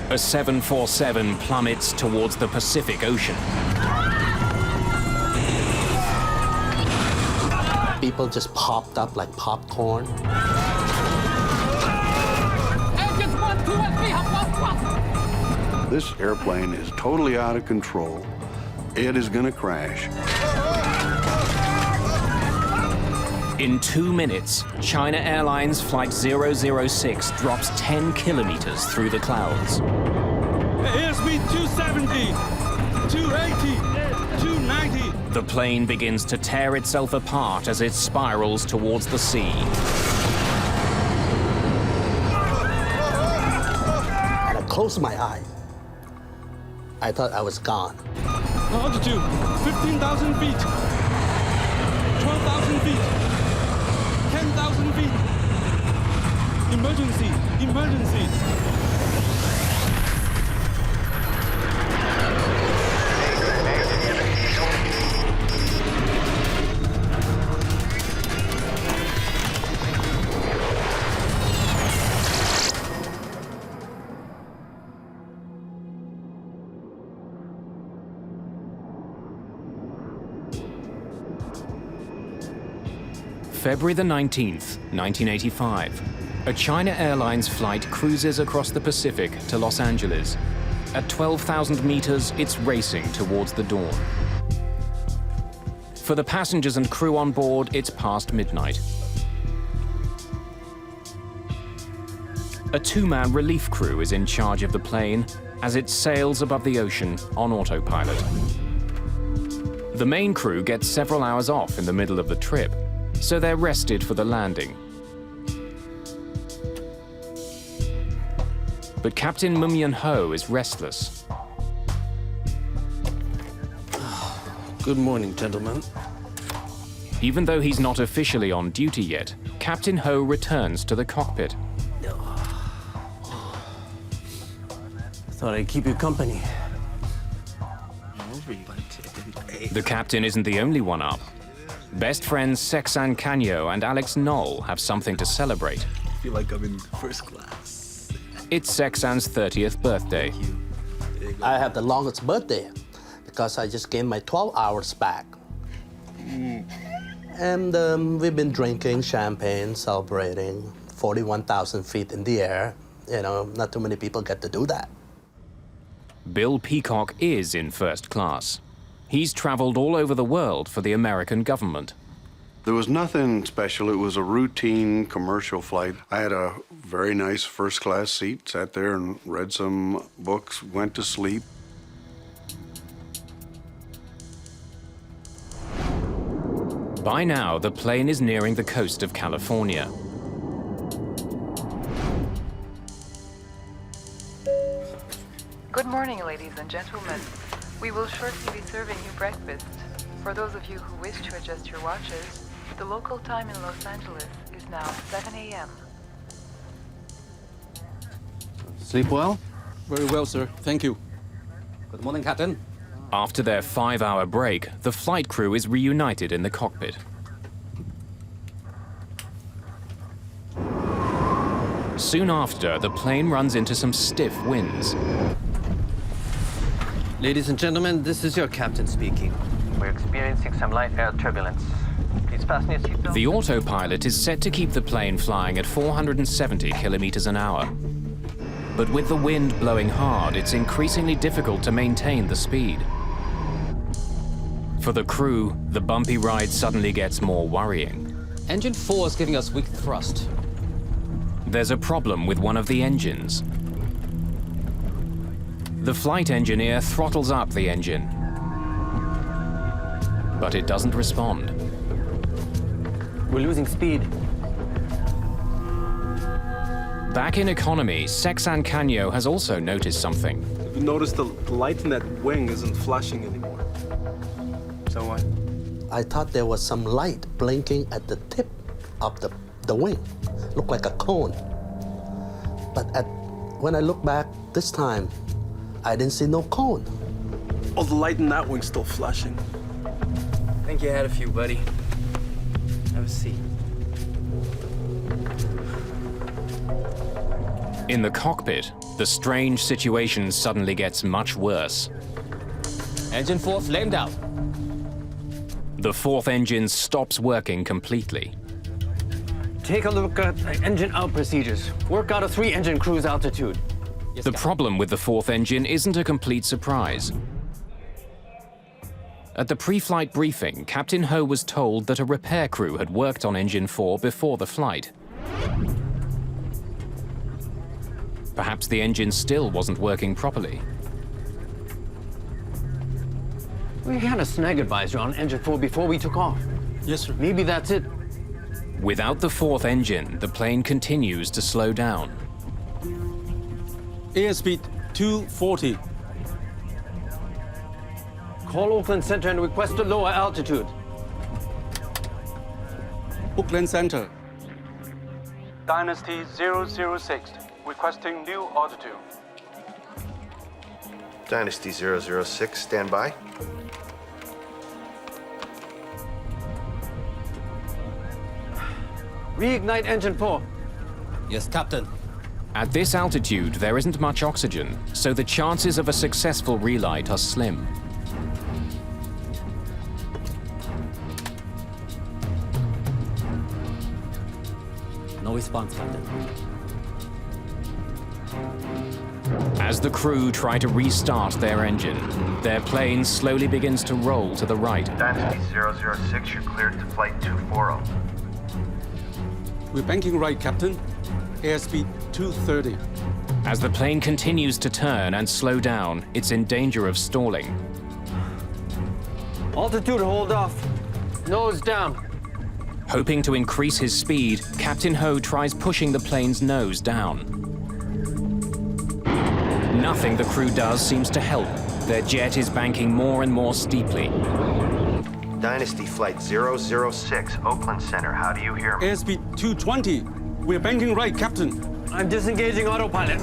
A 747 plummets towards the Pacific Ocean. People just popped up like popcorn. This airplane is totally out of control. It is going to crash. In 2 minutes, China Airlines Flight 006 drops 10 kilometers through the clouds. Airspeed 270, 280, 290. The plane begins to tear itself apart as it spirals towards the sea. And I closed my eye. I thought I was gone. Altitude 15,000 feet, 12,000 feet, 10,000 feet. Emergency, emergency. February the 19th, 1985. A China Airlines flight cruises across the Pacific to Los Angeles. At 12,000 meters, it's racing towards the dawn. For the passengers and crew on board, it's past midnight. A two-man relief crew is in charge of the plane as it sails above the ocean on autopilot. The main crew gets several hours off in the middle of the trip, so they're rested for the landing. But Captain Mumyan Ho is restless. Good morning, gentlemen. Even though he's not officially on duty yet, Captain Ho returns to the cockpit. Thought I'd keep you company. The captain isn't the only one up. Best friends Seksan Kanyo and Alex Knoll have something to celebrate. I feel like I'm in first class. It's Seksan's 30th birthday. I have the longest birthday because I just gained my 12 hours back. And we've been drinking champagne, celebrating 41,000 feet in the air. You know, not too many people get to do that. Bill Peacock is in first class. He's traveled all over the world for the American government. There was nothing special. It was a routine commercial flight. I had a very nice first-class seat, sat there and read some books, went to sleep. By now, the plane is nearing the coast of California. Good morning, ladies and gentlemen. We will shortly be serving you breakfast. For those of you who wish to adjust your watches, the local time in Los Angeles is now 7 a.m. Sleep well? Very well, sir. Thank you. Good morning, Captain. After their 5-hour break, the flight crew is reunited in the cockpit. Soon after, the plane runs into some stiff winds. Ladies and gentlemen, this is your captain speaking. We're experiencing some light air turbulence. Please fasten your seatbelt. The autopilot is set to keep the plane flying at 470 kilometers an hour. But with the wind blowing hard, it's increasingly difficult to maintain the speed. For the crew, the bumpy ride suddenly gets more worrying. Engine 4 is giving us weak thrust. There's a problem with one of the engines. The flight engineer throttles up the engine, but it doesn't respond. We're losing speed. Back in economy, Seksan Kanyo has also noticed something. You notice the light in that wing isn't flashing anymore. So what? I thought there was some light blinking at the tip of the wing. Looked like a cone. But when I look back this time, I didn't see no cone. Oh, the light in that wing's still flashing. I think you had a few, buddy. Have a seat. In the cockpit, the strange situation suddenly gets much worse. Engine 4 flamed out. The fourth engine stops working completely. Take a look at engine out procedures. Work out a 3-engine cruise altitude. The problem with the fourth engine isn't a complete surprise. At the pre-flight briefing, Captain Ho was told that a repair crew had worked on engine 4 before the flight. Perhaps the engine still wasn't working properly. We had a snag advisor on engine 4 before we took off. Yes, sir. Maybe that's it. Without the fourth engine, the plane continues to slow down. Airspeed 240. Call Oakland Center and request a lower altitude. Oakland Center. Dynasty 006, requesting new altitude. Dynasty 006, stand by. Reignite engine 4. Yes, Captain. At this altitude, there isn't much oxygen, so the chances of a successful relight are slim. No response, Captain. As the crew try to restart their engine, their plane slowly begins to roll to the right. Dynasty 006, you're cleared to flight 240. We're banking right, Captain. Airspeed 230. As the plane continues to turn and slow down, it's in danger of stalling. Altitude hold off. Nose down. Hoping to increase his speed, Captain Ho tries pushing the plane's nose down. Nothing the crew does seems to help. Their jet is banking more and more steeply. Dynasty Flight 006, Oakland Center, how do you hear me? Airspeed 220. We're banking right, Captain. I'm disengaging autopilot.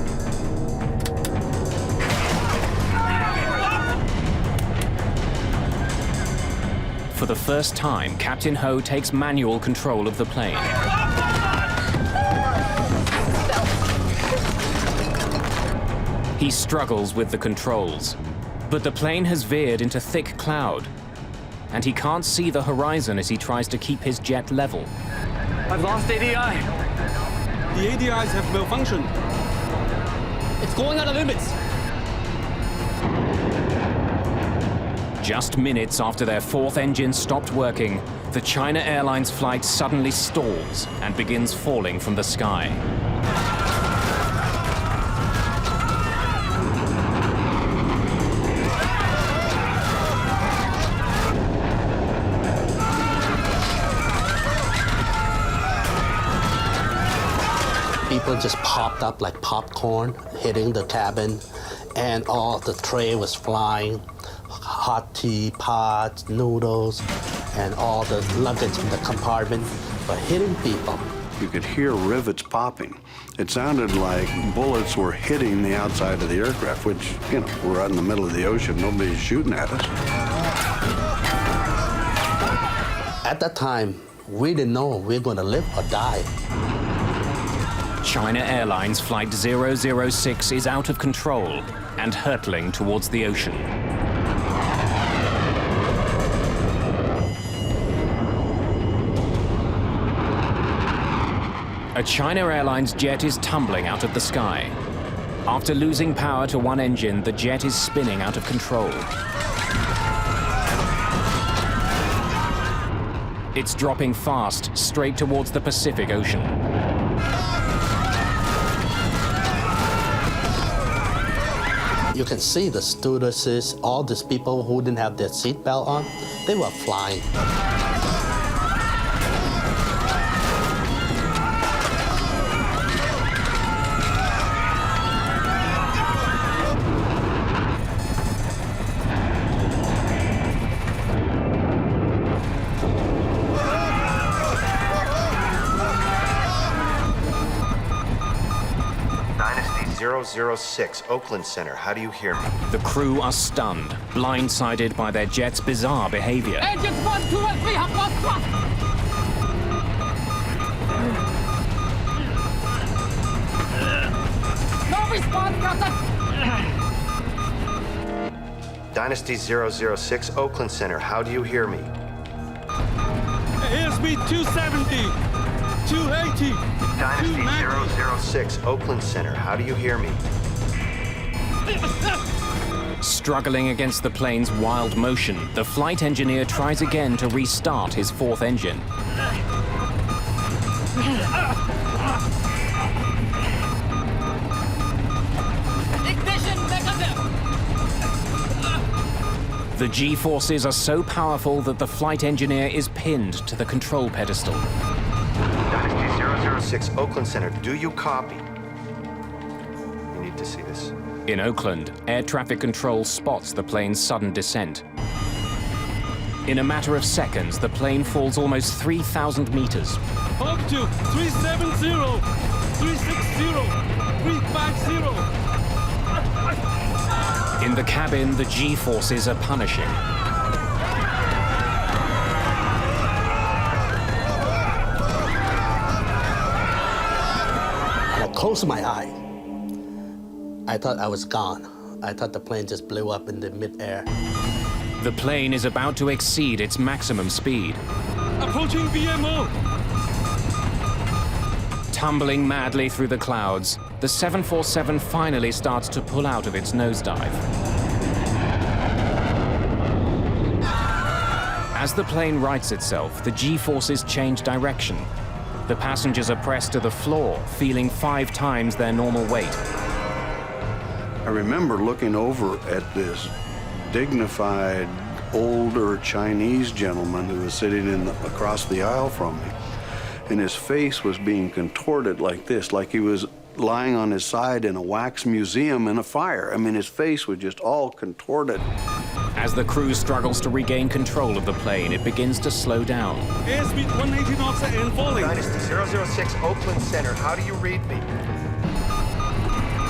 For the first time, Captain Ho takes manual control of the plane. He struggles with the controls, but the plane has veered into thick cloud, and he can't see the horizon as he tries to keep his jet level. I've lost ADI. The ADIs have malfunctioned. It's going out of limits. Just minutes after their fourth engine stopped working, the China Airlines flight suddenly stalls and begins falling from the sky. People just popped up like popcorn, hitting the cabin, and all the tray was flying. Hot tea, pots, noodles, and all the luggage in the compartment were hitting people. You could hear rivets popping. It sounded like bullets were hitting the outside of the aircraft, which, you know, we're out in the middle of the ocean. Nobody's shooting at us. At that time, we didn't know we were going to live or die. China Airlines Flight 006 is out of control and hurtling towards the ocean. A China Airlines jet is tumbling out of the sky. After losing power to one engine, the jet is spinning out of control. It's dropping fast, straight towards the Pacific Ocean. You can see the stewardesses, all these people who didn't have their seatbelt on, they were flying. Dynasty 006, Oakland Center, how do you hear me? The crew are stunned, blindsided by their jet's bizarre behavior. Engines 1, 2, and 3 have lost thrust. response, Captain! Dynasty 006, Oakland Center, how do you hear me? Airspeed 270, 280, Dynasty 006, Oakland Center, how do you hear me? Struggling against the plane's wild motion, the flight engineer tries again to restart his fourth engine. Ignition mechanism! The G-forces are so powerful that the flight engineer is pinned to the control pedestal. Dynasty 006, Oakland Center, do you copy? You need to see this. In Oakland, air traffic control spots the plane's sudden descent. In a matter of seconds, the plane falls almost 3,000 meters. Altitude 370, 360, 350. In the cabin, the G-forces are punishing. I closed my eye. I thought I was gone. I thought the plane just blew up in the midair. The plane is about to exceed its maximum speed. Approaching VMO. Tumbling madly through the clouds, the 747 finally starts to pull out of its nosedive. As the plane rights itself, the G-forces change direction. The passengers are pressed to the floor, feeling 5 times their normal weight. I remember looking over at this dignified, older Chinese gentleman who was sitting across the aisle from me. And his face was being contorted like this, like he was lying on his side in a wax museum in a fire. I mean, his face was just all contorted. As the crew struggles to regain control of the plane, it begins to slow down. Airspeed 180 knots and falling. Dynasty 006, Oakland Center, how do you read me?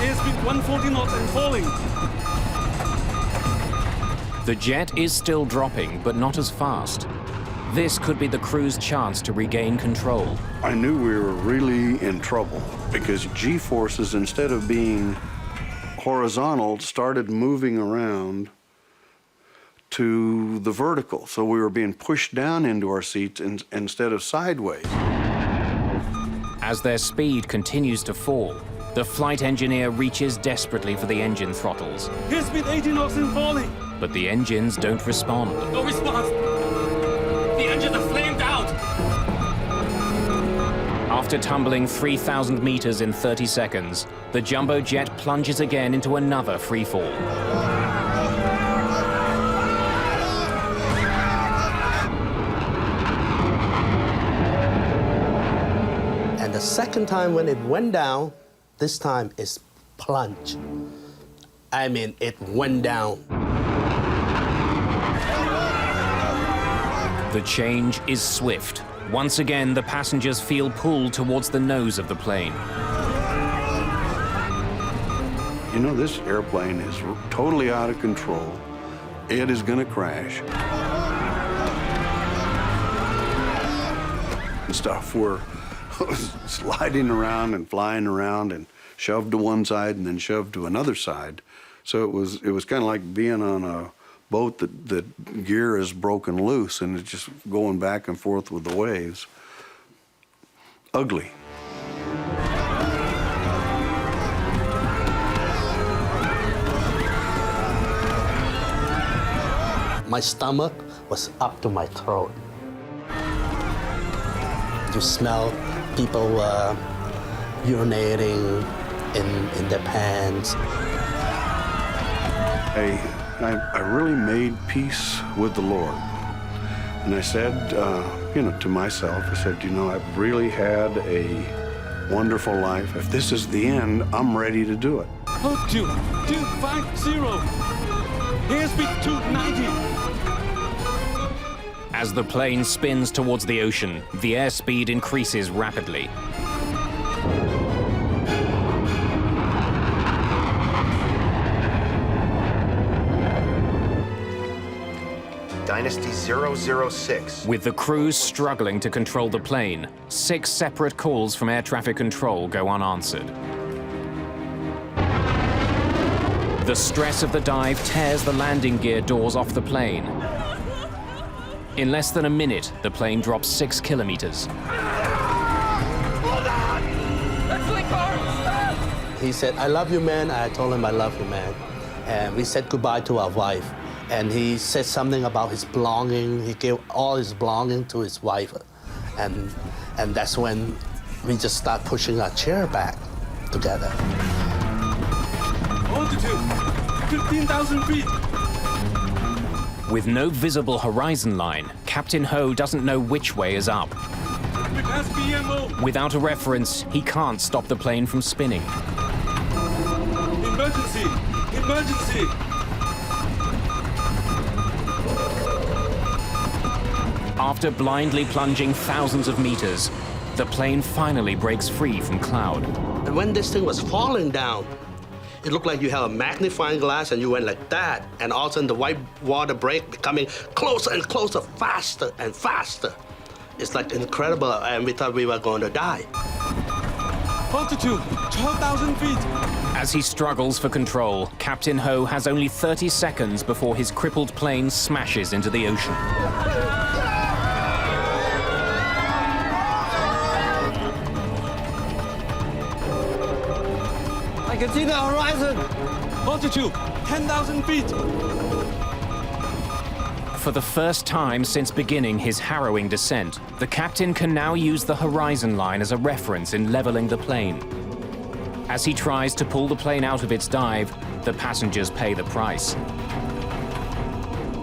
Airspeed 140 knots and falling. The jet is still dropping, but not as fast. This could be the crew's chance to regain control. I knew we were really in trouble because G-forces, instead of being horizontal, started moving around to the vertical. So we were being pushed down into our seats instead of sideways. As their speed continues to fall, the flight engineer reaches desperately for the engine throttles. Airspeed 80 knots and falling. But the engines don't respond. No response. The engines are flamed out. After tumbling 3,000 meters in 30 seconds, the jumbo jet plunges again into another free fall. And the second time when it went down, this time it's plunge. I mean, it went down. The change is swift. Once again, the passengers feel pulled towards the nose of the plane. You know, this airplane is totally out of control. It is going to crash. And stuff, we're sliding around and flying around and shoved to one side and then shoved to another side. So it was kind of like being on a boat that gear is broken loose and it's just going back and forth with the waves. Ugly. My stomach was up to my throat. You smell people urinating in their pants. I really made peace with the Lord. And I said, to myself, I said, I've really had a wonderful life. If this is the end, I'm ready to do it. Altitude 250. Airspeed 290. As the plane spins towards the ocean, the airspeed increases rapidly. Dynasty 006. With the crews struggling to control the plane, 6 separate calls from air traffic control go unanswered. The stress of the dive tears the landing gear doors off the plane. In less than a minute, the plane drops 6 kilometers. He said, "I love you, man." I told him, "I love you, man." And we said goodbye to our wife. And he said something about his belonging. He gave all his belonging to his wife. And that's when we just start pushing our chair back together. Altitude, 15,000 feet. With no visible horizon line, Captain Ho doesn't know which way is up. We pass PMO. Without a reference, he can't stop the plane from spinning. Emergency! Emergency! After blindly plunging thousands of meters, the plane finally breaks free from cloud. And when this thing was falling down, it looked like you have a magnifying glass and you went like that, and all of a sudden the white water break becoming closer and closer, faster and faster. It's like incredible, and we thought we were going to die. Altitude, 12,000 feet. As he struggles for control, Captain Ho has only 30 seconds before his crippled plane smashes into the ocean. I can see the horizon. Altitude, 10,000 feet. For the first time since beginning his harrowing descent, the captain can now use the horizon line as a reference in leveling the plane. As he tries to pull the plane out of its dive, the passengers pay the price.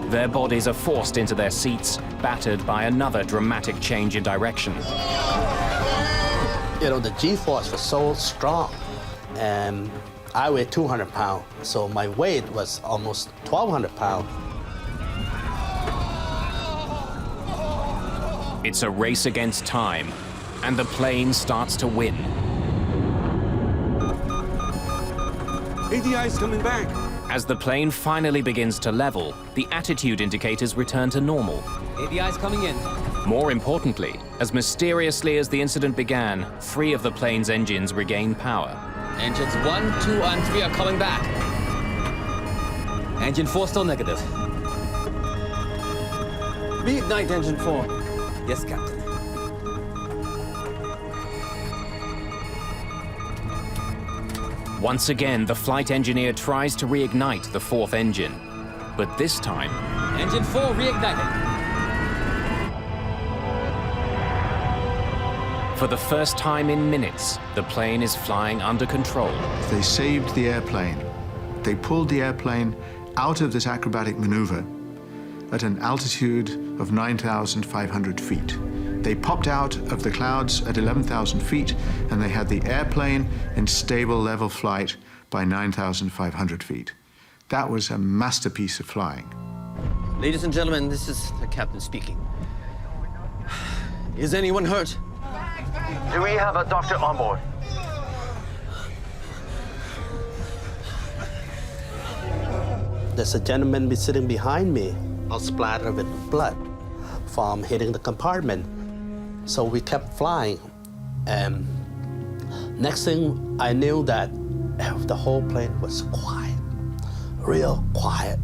Their bodies are forced into their seats, battered by another dramatic change in direction. You know, the G-force was so strong, and I weighed 200 pounds, so my weight was almost 1,200 pounds. It's a race against time, and the plane starts to win. ADI is coming back. As the plane finally begins to level, the attitude indicators return to normal. ADI is coming in. More importantly, as mysteriously as the incident began, 3 of the plane's engines regain power. Engines 1, 2, and 3 are coming back. Engine 4 still negative. Reignite engine 4. Yes, Captain. Once again, the flight engineer tries to reignite the 4th engine. But this time... Engine 4 reigniting. For the first time in minutes, the plane is flying under control. They saved the airplane. They pulled the airplane out of this acrobatic maneuver at an altitude of 9,500 feet. They popped out of the clouds at 11,000 feet, and they had the airplane in stable level flight by 9,500 feet. That was a masterpiece of flying. Ladies and gentlemen, this is the captain speaking. Is anyone hurt? Do we have a doctor on board? There's a gentleman sitting behind me, all splattered with blood from hitting the compartment. So we kept flying, and next thing I knew that the whole plane was quiet, real quiet.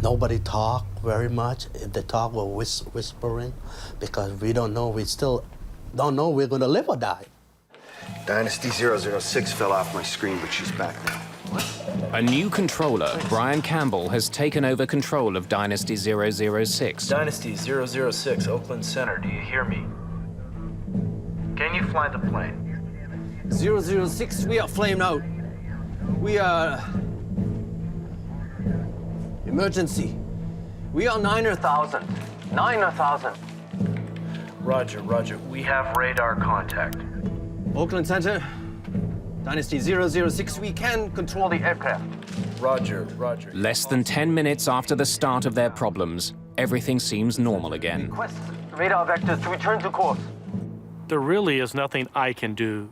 Nobody talked very much. If they talk, we're whispering, because we don't know, we still don't know we're gonna live or die. Dynasty 006 fell off my screen, but she's back now. A new controller, Brian Campbell, has taken over control of Dynasty 006. Dynasty 006, Oakland Center, do you hear me? Can you fly the plane? 006, we are flamed out. We are... Emergency. We are 9,000. 9,000. Roger, roger. We have radar contact. Oakland Center, Dynasty 006, we can control the aircraft. Roger, roger. Less than 10 minutes after the start of their problems, everything seems normal again. Request radar vectors to return to course. There really is nothing I can do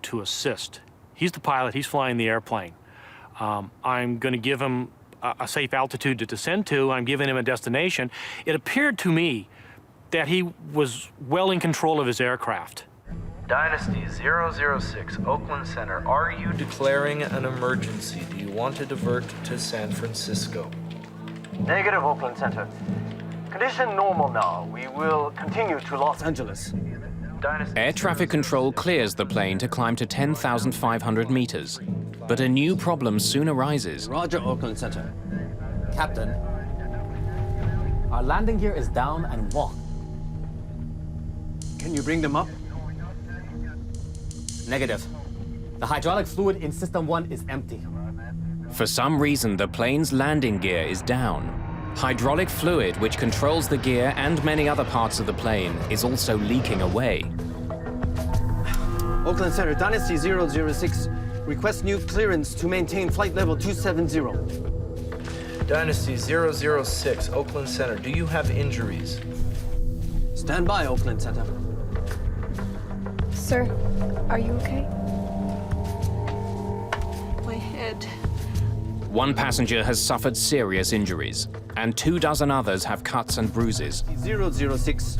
to assist. He's the pilot, he's flying the airplane. I'm going to give him a safe altitude to descend to. I'm giving him a destination. It appeared to me that he was well in control of his aircraft. Dynasty 006, Oakland Center. Are you declaring an emergency? Do you want to divert to San Francisco? Negative, Oakland Center. Condition normal now. We will continue to Los Angeles. Dynasty Air traffic control clears the plane to climb to 10,500 meters. But a new problem soon arises. Roger, Oakland Center. Captain, our landing gear is down and walked. Can you bring them up? Negative. The hydraulic fluid in System 1 is empty. For some reason, the plane's landing gear is down. Hydraulic fluid, which controls the gear and many other parts of the plane, is also leaking away. Oakland Center, Dynasty 006, request new clearance to maintain flight level 270. Dynasty 006, Oakland Center. Do you have injuries? Stand by, Oakland Center. Sir, are you okay? My head. One passenger has suffered serious injuries, and 24 others have cuts and bruises. 006,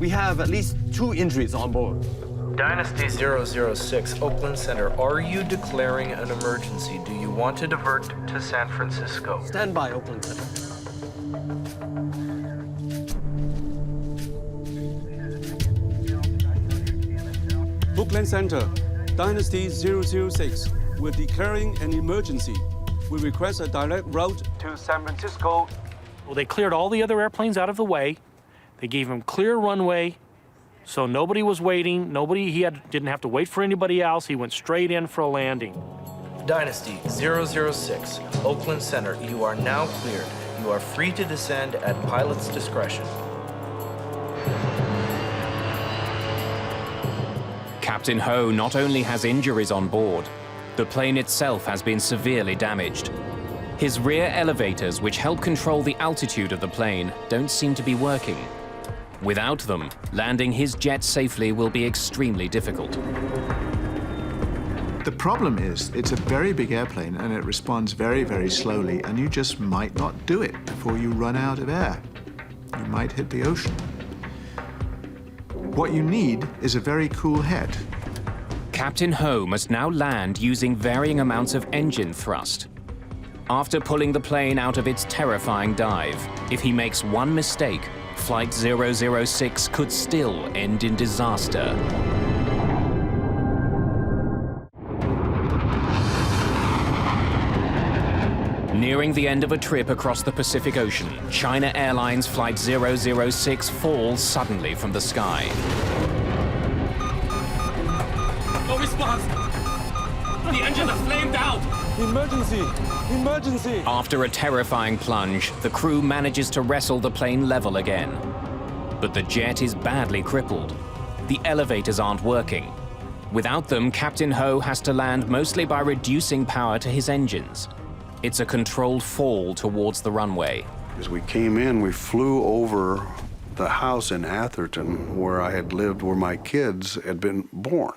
we have at least 2 injuries on board. Dynasty 006, Oakland Center. Are you declaring an emergency? Do you want to divert to San Francisco? Stand by, Oakland Center. Oakland Center, Dynasty 006. We're declaring an emergency. We request a direct route To San Francisco. Well, they cleared all the other airplanes out of the way. They gave him clear runway, so nobody was waiting. Didn't have to wait for anybody else. He went straight in for a landing. Dynasty 006, Oakland Center. You are now cleared. You are free to descend at pilot's discretion. Captain Ho not only has injuries on board, the plane itself has been severely damaged. His rear elevators, which help control the altitude of the plane, don't seem to be working. Without them, landing his jet safely will be extremely difficult. The problem is, it's a very big airplane and it responds very, very slowly, and you just might not do it before you run out of air. You might hit the ocean. What you need is a very cool head. Captain Ho must now land using varying amounts of engine thrust. After pulling the plane out of its terrifying dive, if he makes one mistake, Flight 006 could still end in disaster. Nearing the end of a trip across the Pacific Ocean, China Airlines Flight 006 falls suddenly from the sky. No response! The engines are flamed out! Emergency! Emergency! After a terrifying plunge, the crew manages to wrestle the plane level again. But the jet is badly crippled. The elevators aren't working. Without them, Captain Ho has to land mostly by reducing power to his engines. It's a controlled fall towards the runway. As we came in, we flew over the house in Atherton where I had lived, where my kids had been born.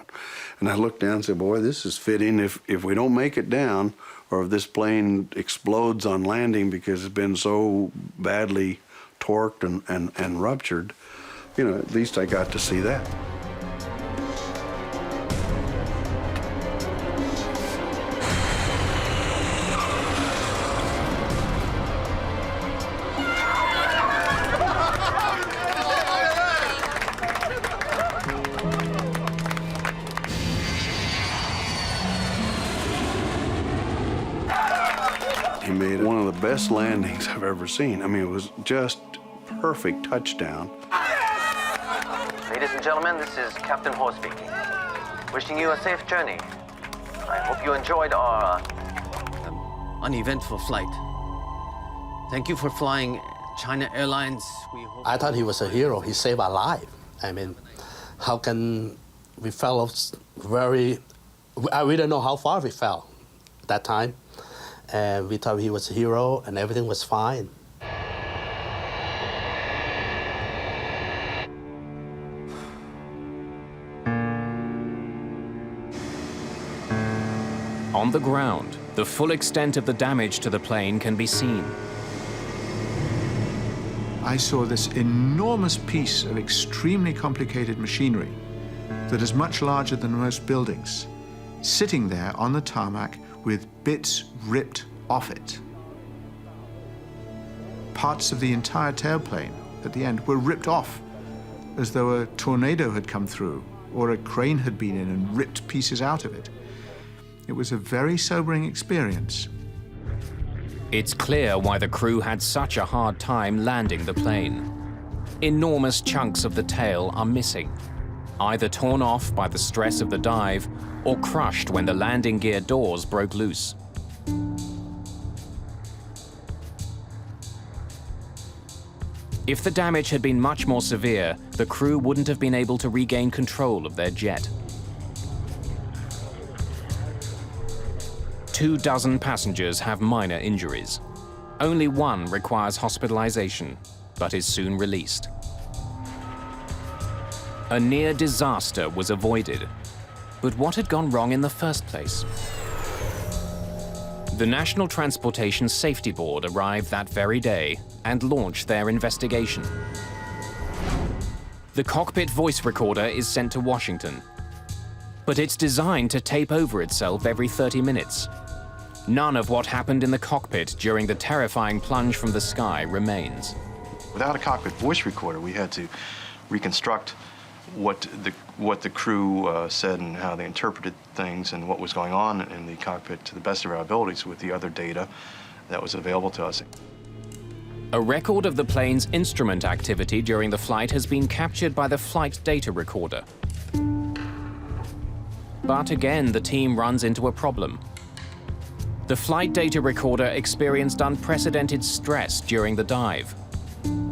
And I looked down and said, boy, this is fitting. If we don't make it down, or if this plane explodes on landing because it's been so badly torqued and ruptured, you know, at least I got to see that. He made one of the best landings I've ever seen. I mean, it was just perfect touchdown. Ladies and gentlemen, this is Captain Ho speaking. Wishing you a safe journey. I hope you enjoyed our uneventful flight. Thank you for flying China Airlines. I thought he was a hero. He saved our life. I mean, how can we fell we don't know how far we fell at that time. And we thought he was a hero and everything was fine. On the ground, the full extent of the damage to the plane can be seen. I saw this enormous piece of extremely complicated machinery that is much larger than most buildings, sitting there on the tarmac with bits ripped off it. Parts of the entire tailplane at the end were ripped off, as though a tornado had come through or a crane had been in and ripped pieces out of it. It was a very sobering experience. It's clear why the crew had such a hard time landing the plane. Enormous chunks of the tail are missing, either torn off by the stress of the dive or crushed when the landing gear doors broke loose. If the damage had been much more severe, the crew wouldn't have been able to regain control of their jet. 24 passengers have minor injuries. Only one requires hospitalization, but is soon released. A near disaster was avoided. But what had gone wrong in the first place? The National Transportation Safety Board arrived that very day and launched their investigation. The cockpit voice recorder is sent to Washington, but it's designed to tape over itself every 30 minutes. None of what happened in the cockpit during the terrifying plunge from the sky remains. Without a cockpit voice recorder, we had to reconstruct what the crew said and how they interpreted things and what was going on in the cockpit to the best of our abilities with the other data that was available to us. A record of the plane's instrument activity during the flight has been captured by the flight data recorder. But again, the team runs into a problem. The flight data recorder experienced unprecedented stress during the dive.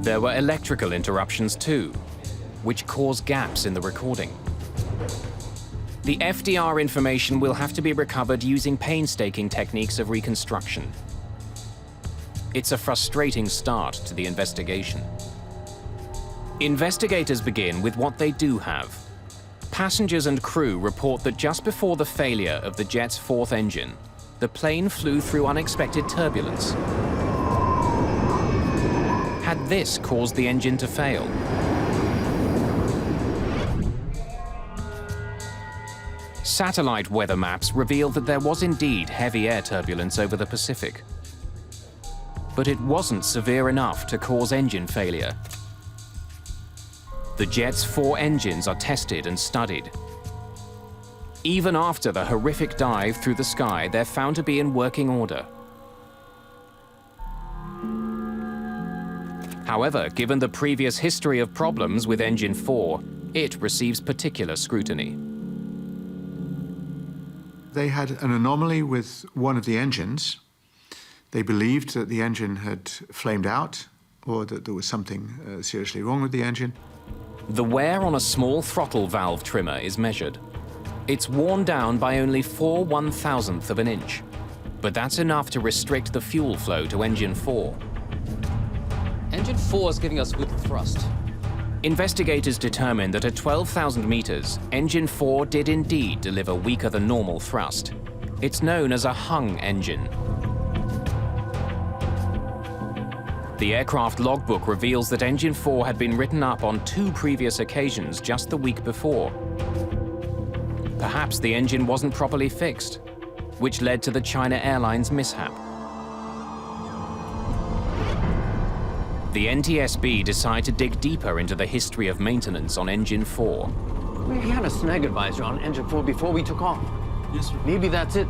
There were electrical interruptions too, which caused gaps in the recording. The FDR information will have to be recovered using painstaking techniques of reconstruction. It's a frustrating start to the investigation. Investigators begin with what they do have. Passengers and crew report that just before the failure of the jet's fourth engine, the plane flew through unexpected turbulence. Had this caused the engine to fail? Satellite weather maps revealed that there was indeed heavy air turbulence over the Pacific. But it wasn't severe enough to cause engine failure. The jet's 4 engines are tested and studied. Even after the horrific dive through the sky, they're found to be in working order. However, given the previous history of problems with Engine 4, it receives particular scrutiny. They had an anomaly with one of the engines. They believed that the engine had flamed out or that there was something seriously wrong with the engine. The wear on a small throttle valve trimmer is measured. It's worn down by only 4/1000th of an inch, but that's enough to restrict the fuel flow to Engine 4. Engine 4 is giving us weak thrust. Investigators determined that at 12,000 meters, Engine 4 did indeed deliver weaker than normal thrust. It's known as a hung engine. The aircraft logbook reveals that Engine 4 had been written up on 2 previous occasions just the week before. Perhaps the engine wasn't properly fixed, which led to the China Airlines mishap. The NTSB decided to dig deeper into the history of maintenance on Engine 4. We had a snag advisor on Engine 4 before we took off. Yes, sir. Maybe that's it.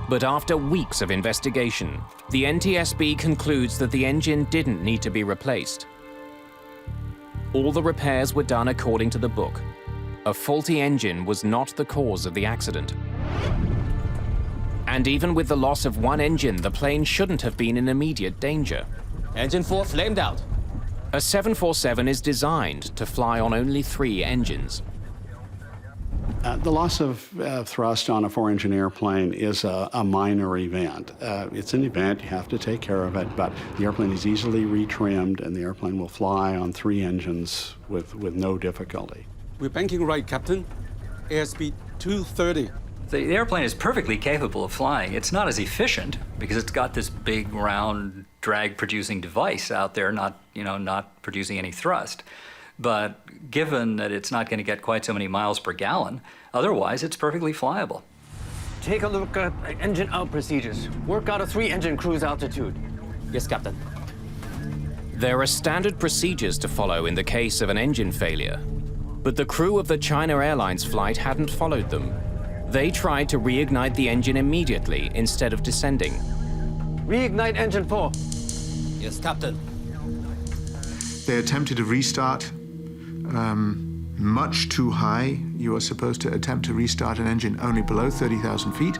But after weeks of investigation, the NTSB concludes that the engine didn't need to be replaced. All the repairs were done according to the book. A faulty engine was not the cause of the accident. And even with the loss of one engine, the plane shouldn't have been in immediate danger. Engine 4 flamed out. A 747 is designed to fly on only 3 engines. The loss of thrust on a 4-engine airplane is a minor event. It's an event, you have to take care of it, but the airplane is easily retrimmed and the airplane will fly on 3 engines with no difficulty. We're banking right, Captain. Airspeed 230. The airplane is perfectly capable of flying. It's not as efficient because it's got this big, round, drag-producing device out there, not producing any thrust. But given that it's not going to get quite so many miles per gallon, otherwise it's perfectly flyable. Take a look at engine out procedures. Work out a 3-engine cruise altitude. Yes, Captain. There are standard procedures to follow in the case of an engine failure, but the crew of the China Airlines flight hadn't followed them. They tried to reignite the engine immediately instead of descending. Reignite engine 4. Yes, Captain. They attempted a restart much too high. You are supposed to attempt to restart an engine only below 30,000 feet.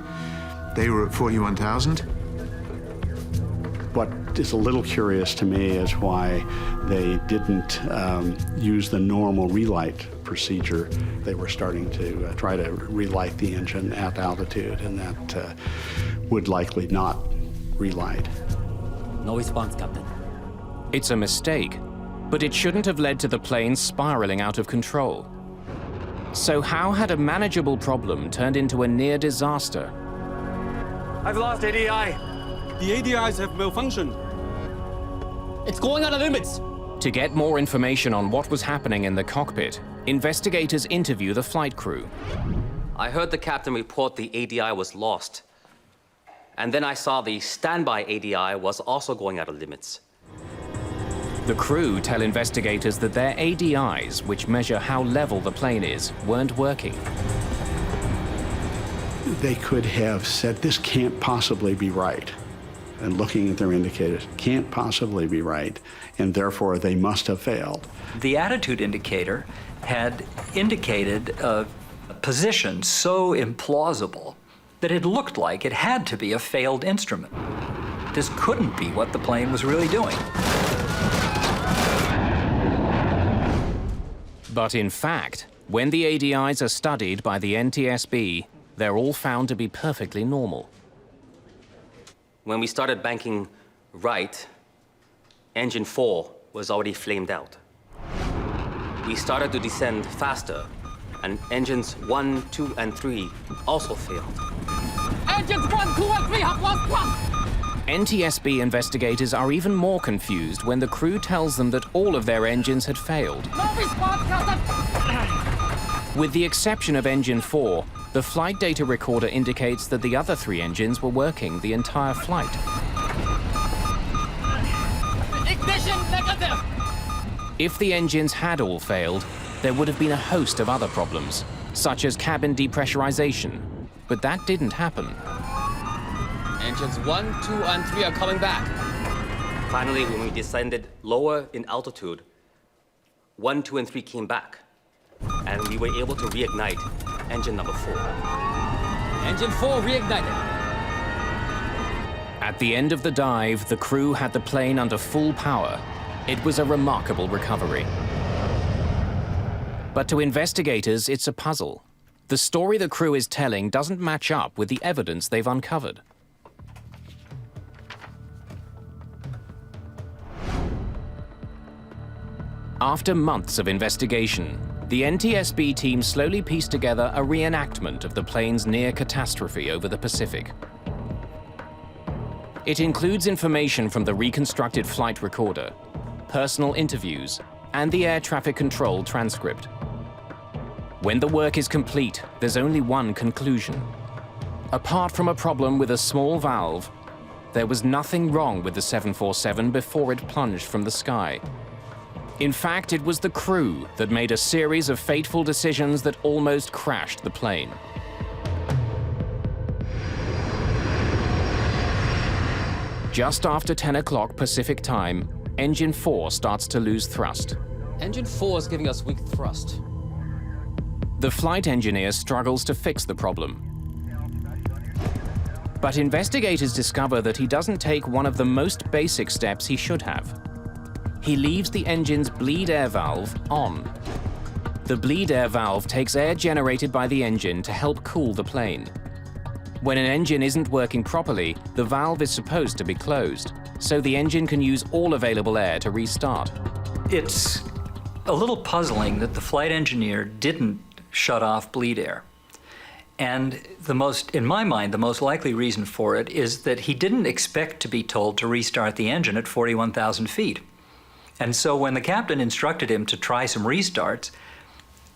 They were at 41,000. What is a little curious to me is why they didn't use the normal relight procedure. They were starting to try to relight the engine at altitude, and that would likely not relight. No response, Captain. It's a mistake, but it shouldn't have led to the plane spiraling out of control. So how had a manageable problem turned into a near disaster? I've lost ADI. The ADIs have malfunctioned. It's going out of limits. To get more information on what was happening in the cockpit, investigators interview the flight crew. I heard the captain report the ADI was lost. And then I saw the standby ADI was also going out of limits. The crew tell investigators that their ADIs, which measure how level the plane is, weren't working. They could have said, this can't possibly be right. And looking at their indicators, can't possibly be right, and therefore they must have failed. The attitude indicator had indicated a position so implausible that it looked like it had to be a failed instrument. This couldn't be what the plane was really doing. But in fact, when the ADIs are studied by the NTSB, they're all found to be perfectly normal. When we started banking right, engine 4 was already flamed out. We started to descend faster, and engines 1, 2, and 3 also failed. Engines 1, 2, and 3 have lost thrust. NTSB investigators are even more confused when the crew tells them that all of their engines had failed. No response, Captain. With the exception of engine 4, the flight data recorder indicates that the other 3 engines were working the entire flight. Ignition negative. If the engines had all failed, there would have been a host of other problems, such as cabin depressurization, but that didn't happen. Engines 1, 2, and 3 are coming back. Finally, when we descended lower in altitude, 1, 2, and 3 came back, and we were able to reignite engine number 4. Engine 4 reignited. At the end of the dive, the crew had the plane under full power. It was a remarkable recovery. But to investigators, it's a puzzle. The story the crew is telling doesn't match up with the evidence they've uncovered. After months of investigation, the NTSB team slowly pieced together a reenactment of the plane's near catastrophe over the Pacific. It includes information from the reconstructed flight recorder, personal interviews, and the air traffic control transcript. When the work is complete, there's only one conclusion. Apart from a problem with a small valve, there was nothing wrong with the 747 before it plunged from the sky. In fact, it was the crew that made a series of fateful decisions that almost crashed the plane. Just after 10 o'clock Pacific time, engine 4 starts to lose thrust. Engine 4 is giving us weak thrust. The flight engineer struggles to fix the problem. But investigators discover that he doesn't take one of the most basic steps he should have. He leaves the engine's bleed air valve on. The bleed air valve takes air generated by the engine to help cool the plane. When an engine isn't working properly, the valve is supposed to be closed, so the engine can use all available air to restart. It's a little puzzling that the flight engineer didn't shut off bleed air. And in my mind, the most likely reason for it is that he didn't expect to be told to restart the engine at 41,000 feet. And so when the captain instructed him to try some restarts,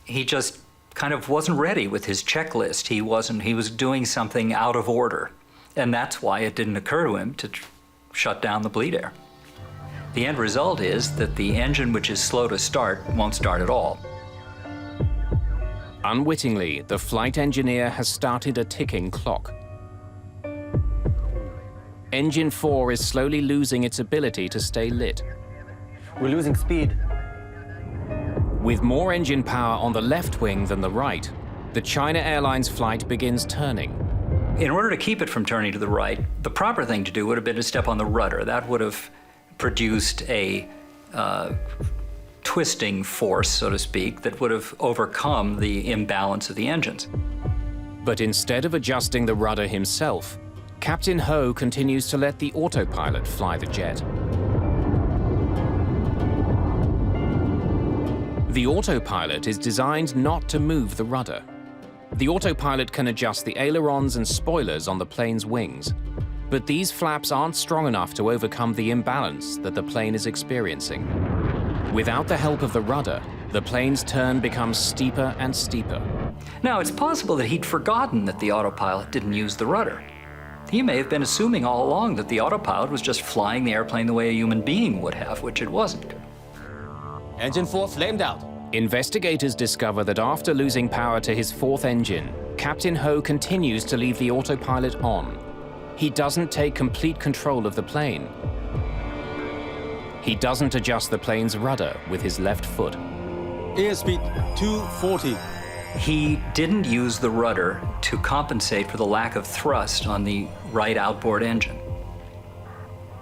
he just kind of wasn't ready with his checklist. He was doing something out of order. And that's why it didn't occur to him to shut down the bleed air. The end result is that the engine, which is slow to start, won't start at all. Unwittingly, the flight engineer has started a ticking clock. Engine 4 is slowly losing its ability to stay lit. We're losing speed. With more engine power on the left wing than the right, the China Airlines flight begins turning. In order to keep it from turning to the right, the proper thing to do would have been to step on the rudder. That would have produced a twisting force, so to speak, that would have overcome the imbalance of the engines. But instead of adjusting the rudder himself, Captain Ho continues to let the autopilot fly the jet. The autopilot is designed not to move the rudder. The autopilot can adjust the ailerons and spoilers on the plane's wings, but these flaps aren't strong enough to overcome the imbalance that the plane is experiencing. Without the help of the rudder, the plane's turn becomes steeper and steeper. Now, it's possible that he'd forgotten that the autopilot didn't use the rudder. He may have been assuming all along that the autopilot was just flying the airplane the way a human being would have, which it wasn't. Engine 4 flamed out. Investigators discover that after losing power to his fourth engine, Captain Ho continues to leave the autopilot on. He doesn't take complete control of the plane. He doesn't adjust the plane's rudder with his left foot. Airspeed 240. He didn't use the rudder to compensate for the lack of thrust on the right outboard engine.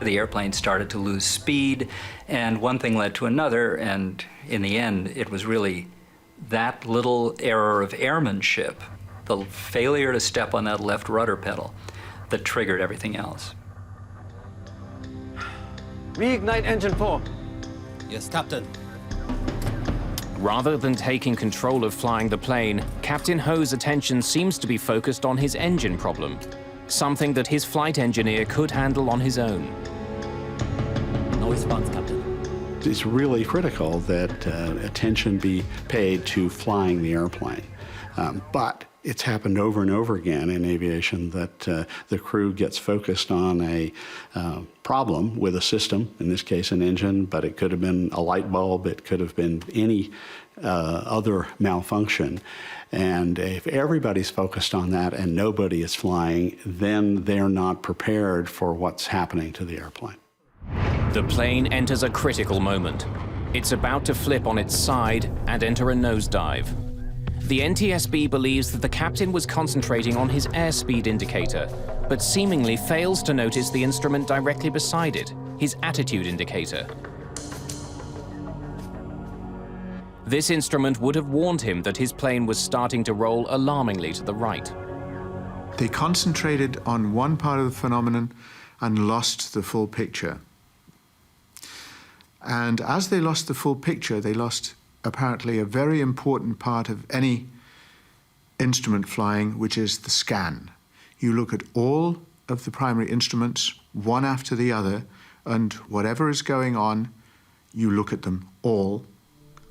The airplane started to lose speed, and one thing led to another, and in the end, it was really that little error of airmanship, the failure to step on that left rudder pedal, that triggered everything else. Reignite engine 4. Yes, Captain. Rather than taking control of flying the plane, Captain Ho's attention seems to be focused on his engine problem, something that his flight engineer could handle on his own. No response, Captain. It's really critical that attention be paid to flying the airplane. But it's happened over and over again in aviation that the crew gets focused on a problem with a system, in this case an engine, but it could have been a light bulb, it could have been any other malfunction. And if everybody's focused on that and nobody is flying, then they're not prepared for what's happening to the airplane. The plane enters a critical moment. It's about to flip on its side and enter a nosedive. The NTSB believes that the captain was concentrating on his airspeed indicator, but seemingly fails to notice the instrument directly beside it, his attitude indicator. This instrument would have warned him that his plane was starting to roll alarmingly to the right. They concentrated on one part of the phenomenon and lost the full picture. And as they lost the full picture, they lost apparently a very important part of any instrument flying, which is the scan. You look at all of the primary instruments, one after the other, and whatever is going on, you look at them all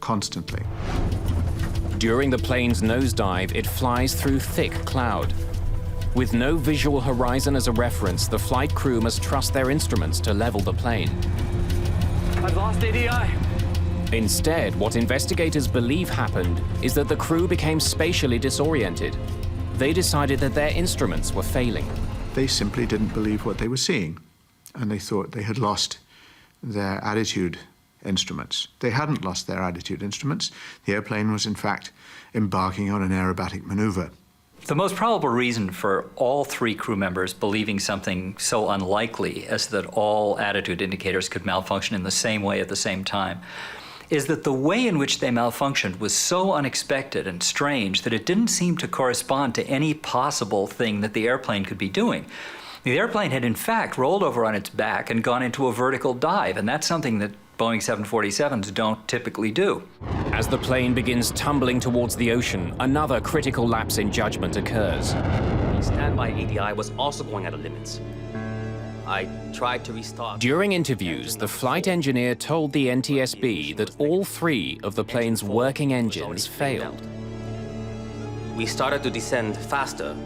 constantly. During the plane's nosedive, it flies through thick cloud. With no visual horizon as a reference, the flight crew must trust their instruments to level the plane. I've lost ADI. Instead, what investigators believe happened is that the crew became spatially disoriented. They decided that their instruments were failing. They simply didn't believe what they were seeing, and they thought they had lost their attitude instruments. They hadn't lost their attitude instruments. The airplane was, in fact, embarking on an aerobatic maneuver. The most probable reason for all three crew members believing something so unlikely as that all attitude indicators could malfunction in the same way at the same time is that the way in which they malfunctioned was so unexpected and strange that it didn't seem to correspond to any possible thing that the airplane could be doing. The airplane had in fact rolled over on its back and gone into a vertical dive, and that's something that Boeing 747s don't typically do. As the plane begins tumbling towards the ocean, another critical lapse in judgment occurs. The standby ADI was also going out of limits. I tried to restart. During interviews, the flight engineer told the NTSB that all 3 of the plane's working engines failed. We started to descend faster,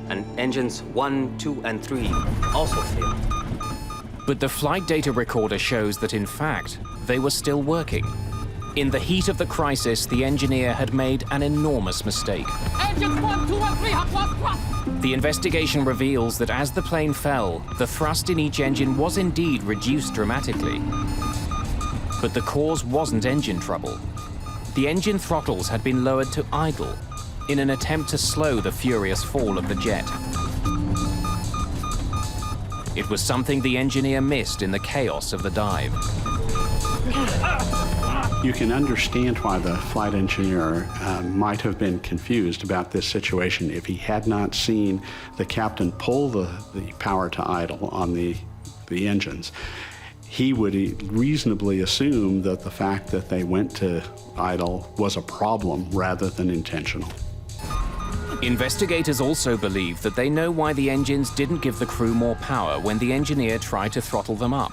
and engines 1, 2, and 3 also failed. But the flight data recorder shows that, in fact, they were still working. In the heat of the crisis, the engineer had made an enormous mistake. Engines 1, 2, and 3 have lost thrust. The investigation reveals that as the plane fell, the thrust in each engine was indeed reduced dramatically. But the cause wasn't engine trouble. The engine throttles had been lowered to idle in an attempt to slow the furious fall of the jet. It was something the engineer missed in the chaos of the dive. You can understand why the flight engineer might have been confused about this situation if he had not seen the captain pull the power to idle on the engines. He would reasonably assume that the fact that they went to idle was a problem rather than intentional. Investigators also believe that they know why the engines didn't give the crew more power when the engineer tried to throttle them up.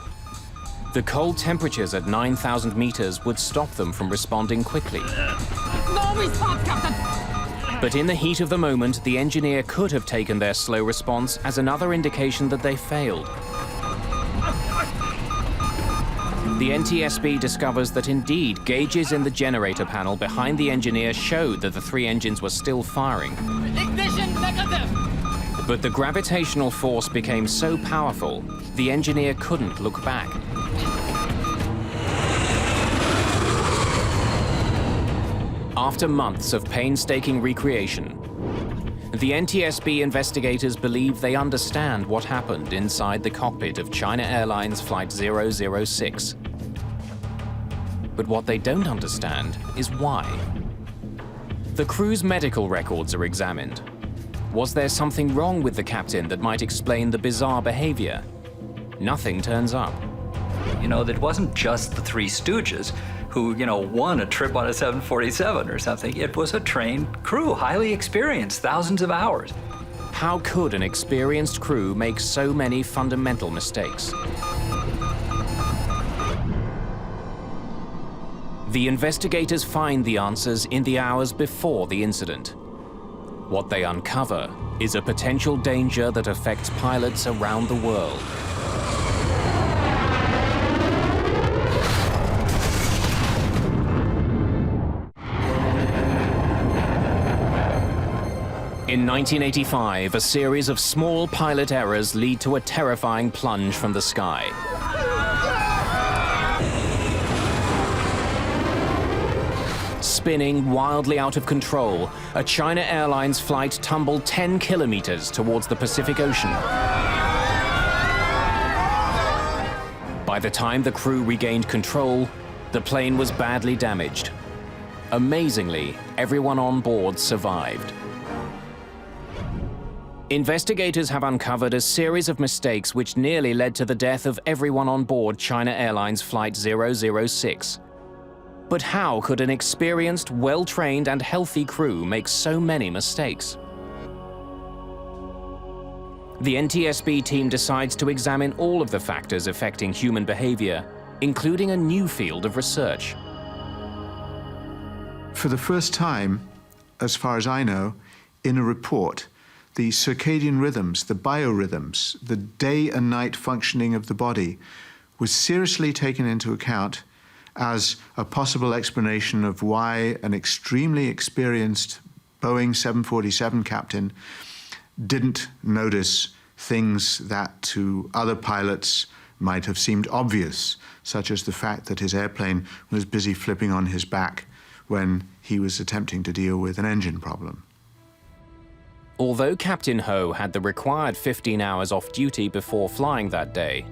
The cold temperatures at 9,000 meters would stop them from responding quickly. No response, Captain! But in the heat of the moment, the engineer could have taken their slow response as another indication that they failed. The NTSB discovers that indeed gauges in the generator panel behind the engineer showed that the 3 engines were still firing. Ignition negative! But the gravitational force became so powerful, the engineer couldn't look back. After months of painstaking recreation, the NTSB investigators believe they understand what happened inside the cockpit of China Airlines Flight 006. But what they don't understand is why. The crew's medical records are examined. Was there something wrong with the captain that might explain the bizarre behavior? Nothing turns up. You know, that wasn't just the 3 stooges who, won a trip on a 747 or something. It was a trained crew, highly experienced, thousands of hours. How could an experienced crew make so many fundamental mistakes? The investigators find the answers in the hours before the incident. What they uncover is a potential danger that affects pilots around the world. In 1985, a series of small pilot errors lead to a terrifying plunge from the sky. Spinning wildly out of control, a China Airlines flight tumbled 10 kilometers towards the Pacific Ocean. By the time the crew regained control, the plane was badly damaged. Amazingly, everyone on board survived. Investigators have uncovered a series of mistakes which nearly led to the death of everyone on board China Airlines Flight 006. But how could an experienced, well-trained and healthy crew make so many mistakes? The NTSB team decides to examine all of the factors affecting human behavior, including a new field of research. For the first time, as far as I know, in a report, the circadian rhythms, the biorhythms, the day and night functioning of the body was seriously taken into account as a possible explanation of why an extremely experienced Boeing 747 captain didn't notice things that to other pilots might have seemed obvious, such as the fact that his airplane was busy flipping on his back when he was attempting to deal with an engine problem. Although Captain Ho had the required 15 hours off duty before flying that day,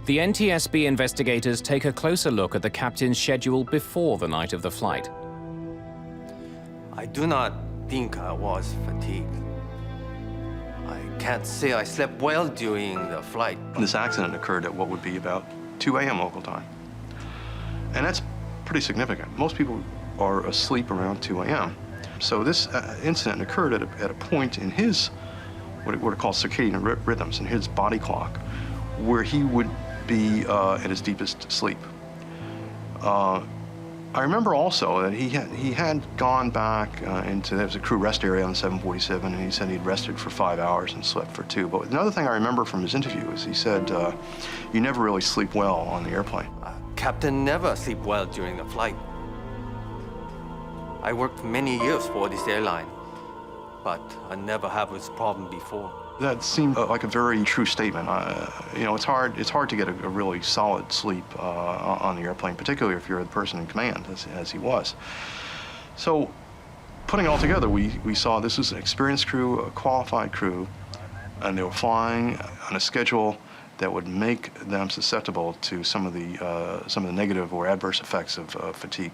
the NTSB investigators take a closer look at the captain's schedule before the night of the flight. I do not think I was fatigued. I can't say I slept well during the flight. This accident occurred at what would be about 2 a.m. local time. And that's pretty significant. Most people are asleep around 2 a.m. So this incident occurred at a point in his what are called circadian rhythms in his body clock, where he would be at his deepest sleep. I remember also that he had gone back there was a crew rest area on the 747, and he said he'd rested for 5 hours and slept for 2. But another thing I remember from his interview is he said, you never really sleep well on the airplane. Captain never sleep well during a flight. I worked many years for this airline, but I never have this problem before. That seemed like a very true statement. You know, it's hard to get a really solid sleep on the airplane, particularly if you're the person in command, as he was. So, putting it all together, we saw this was an experienced crew, a qualified crew, and they were flying on a schedule that would make them susceptible to some of the negative or adverse effects of fatigue.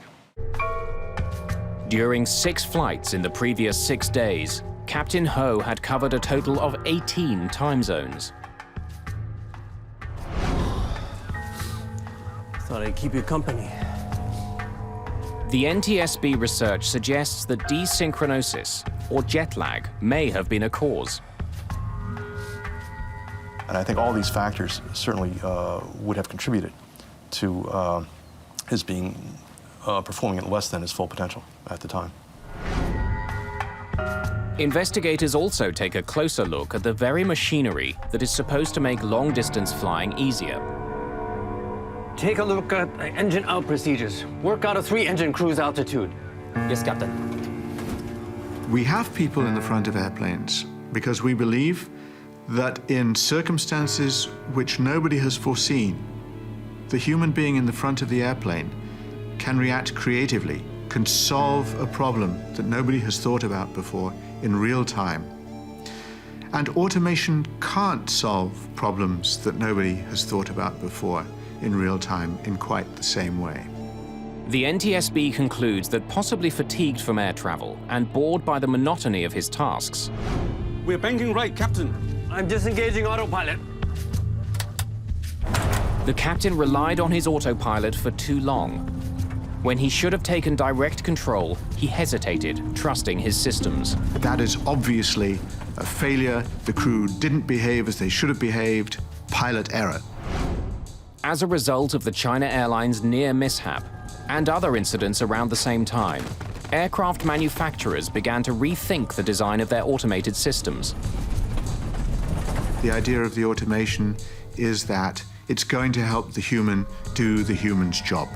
During 6 flights in the previous 6 days, Captain Ho had covered a total of 18 time zones. Thought I'd keep you company. The NTSB research suggests that desynchronisis, or jet lag, may have been a cause. And I think all these factors certainly would have contributed to his performing at less than his full potential at the time. Investigators also take a closer look at the very machinery that is supposed to make long-distance flying easier. Take a look at engine out procedures. Work out a 3-engine cruise altitude. Yes, Captain. We have people in the front of airplanes because we believe that in circumstances which nobody has foreseen, the human being in the front of the airplane can react creatively, can solve a problem that nobody has thought about before in real time. And automation can't solve problems that nobody has thought about before in real time in quite the same way. The NTSB concludes that possibly fatigued from air travel and bored by the monotony of his tasks, We're banking right, Captain. I'm disengaging autopilot. the captain relied on his autopilot for too long. When he should have taken direct control, he hesitated, trusting his systems. That is obviously a failure. The crew didn't behave as they should have behaved. Pilot error. As a result of the China Airlines near mishap and other incidents around the same time, aircraft manufacturers began to rethink the design of their automated systems. The idea of the automation is that it's going to help the human do the human's job.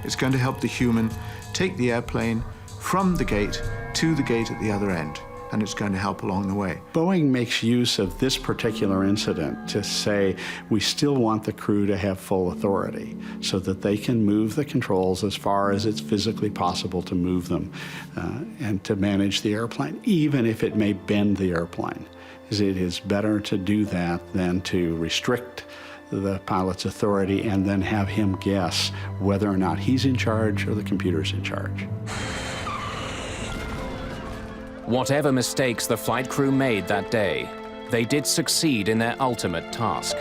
It's going to help the human take the airplane from the gate to the gate at the other end, and it's going to help along the way. Boeing makes use of this particular incident to say we still want the crew to have full authority so that they can move the controls as far as it's physically possible to move them and to manage the airplane, even if it may bend the airplane. It is better to do that than to restrict the pilot's authority and then have him guess whether or not he's in charge or the computer's in charge. Whatever mistakes the flight crew made that day, they did succeed in their ultimate task.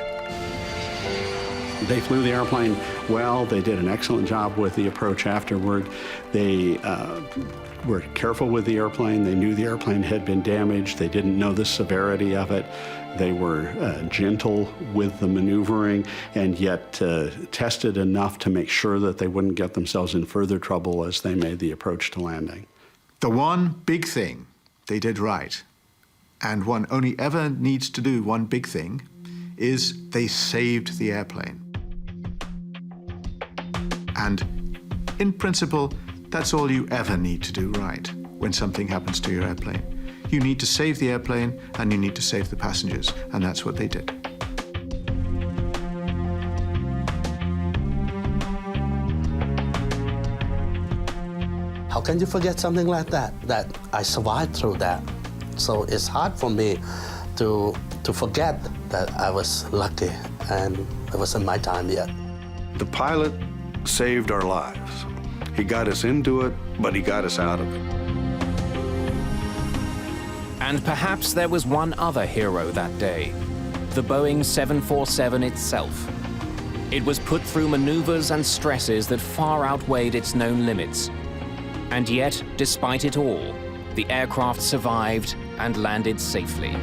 They flew the airplane well. They did an excellent job with the approach afterward. They were careful with the airplane. They knew the airplane had been damaged. They didn't know the severity of it. They were gentle with the maneuvering and yet tested enough to make sure that they wouldn't get themselves in further trouble as they made the approach to landing. The one big thing they did right, and one only ever needs to do one big thing, is they saved the airplane. And in principle, that's all you ever need to do right when something happens to your airplane. You need to save the airplane and you need to save the passengers, and that's what they did. How can you forget something like that? That I survived through that. So it's hard for me to forget that I was lucky and it wasn't my time yet. The pilot saved our lives. He got us into it, but he got us out of it. And perhaps there was one other hero that day, the Boeing 747 itself. It was put through maneuvers and stresses that far outweighed its known limits. And yet, despite it all, the aircraft survived and landed safely.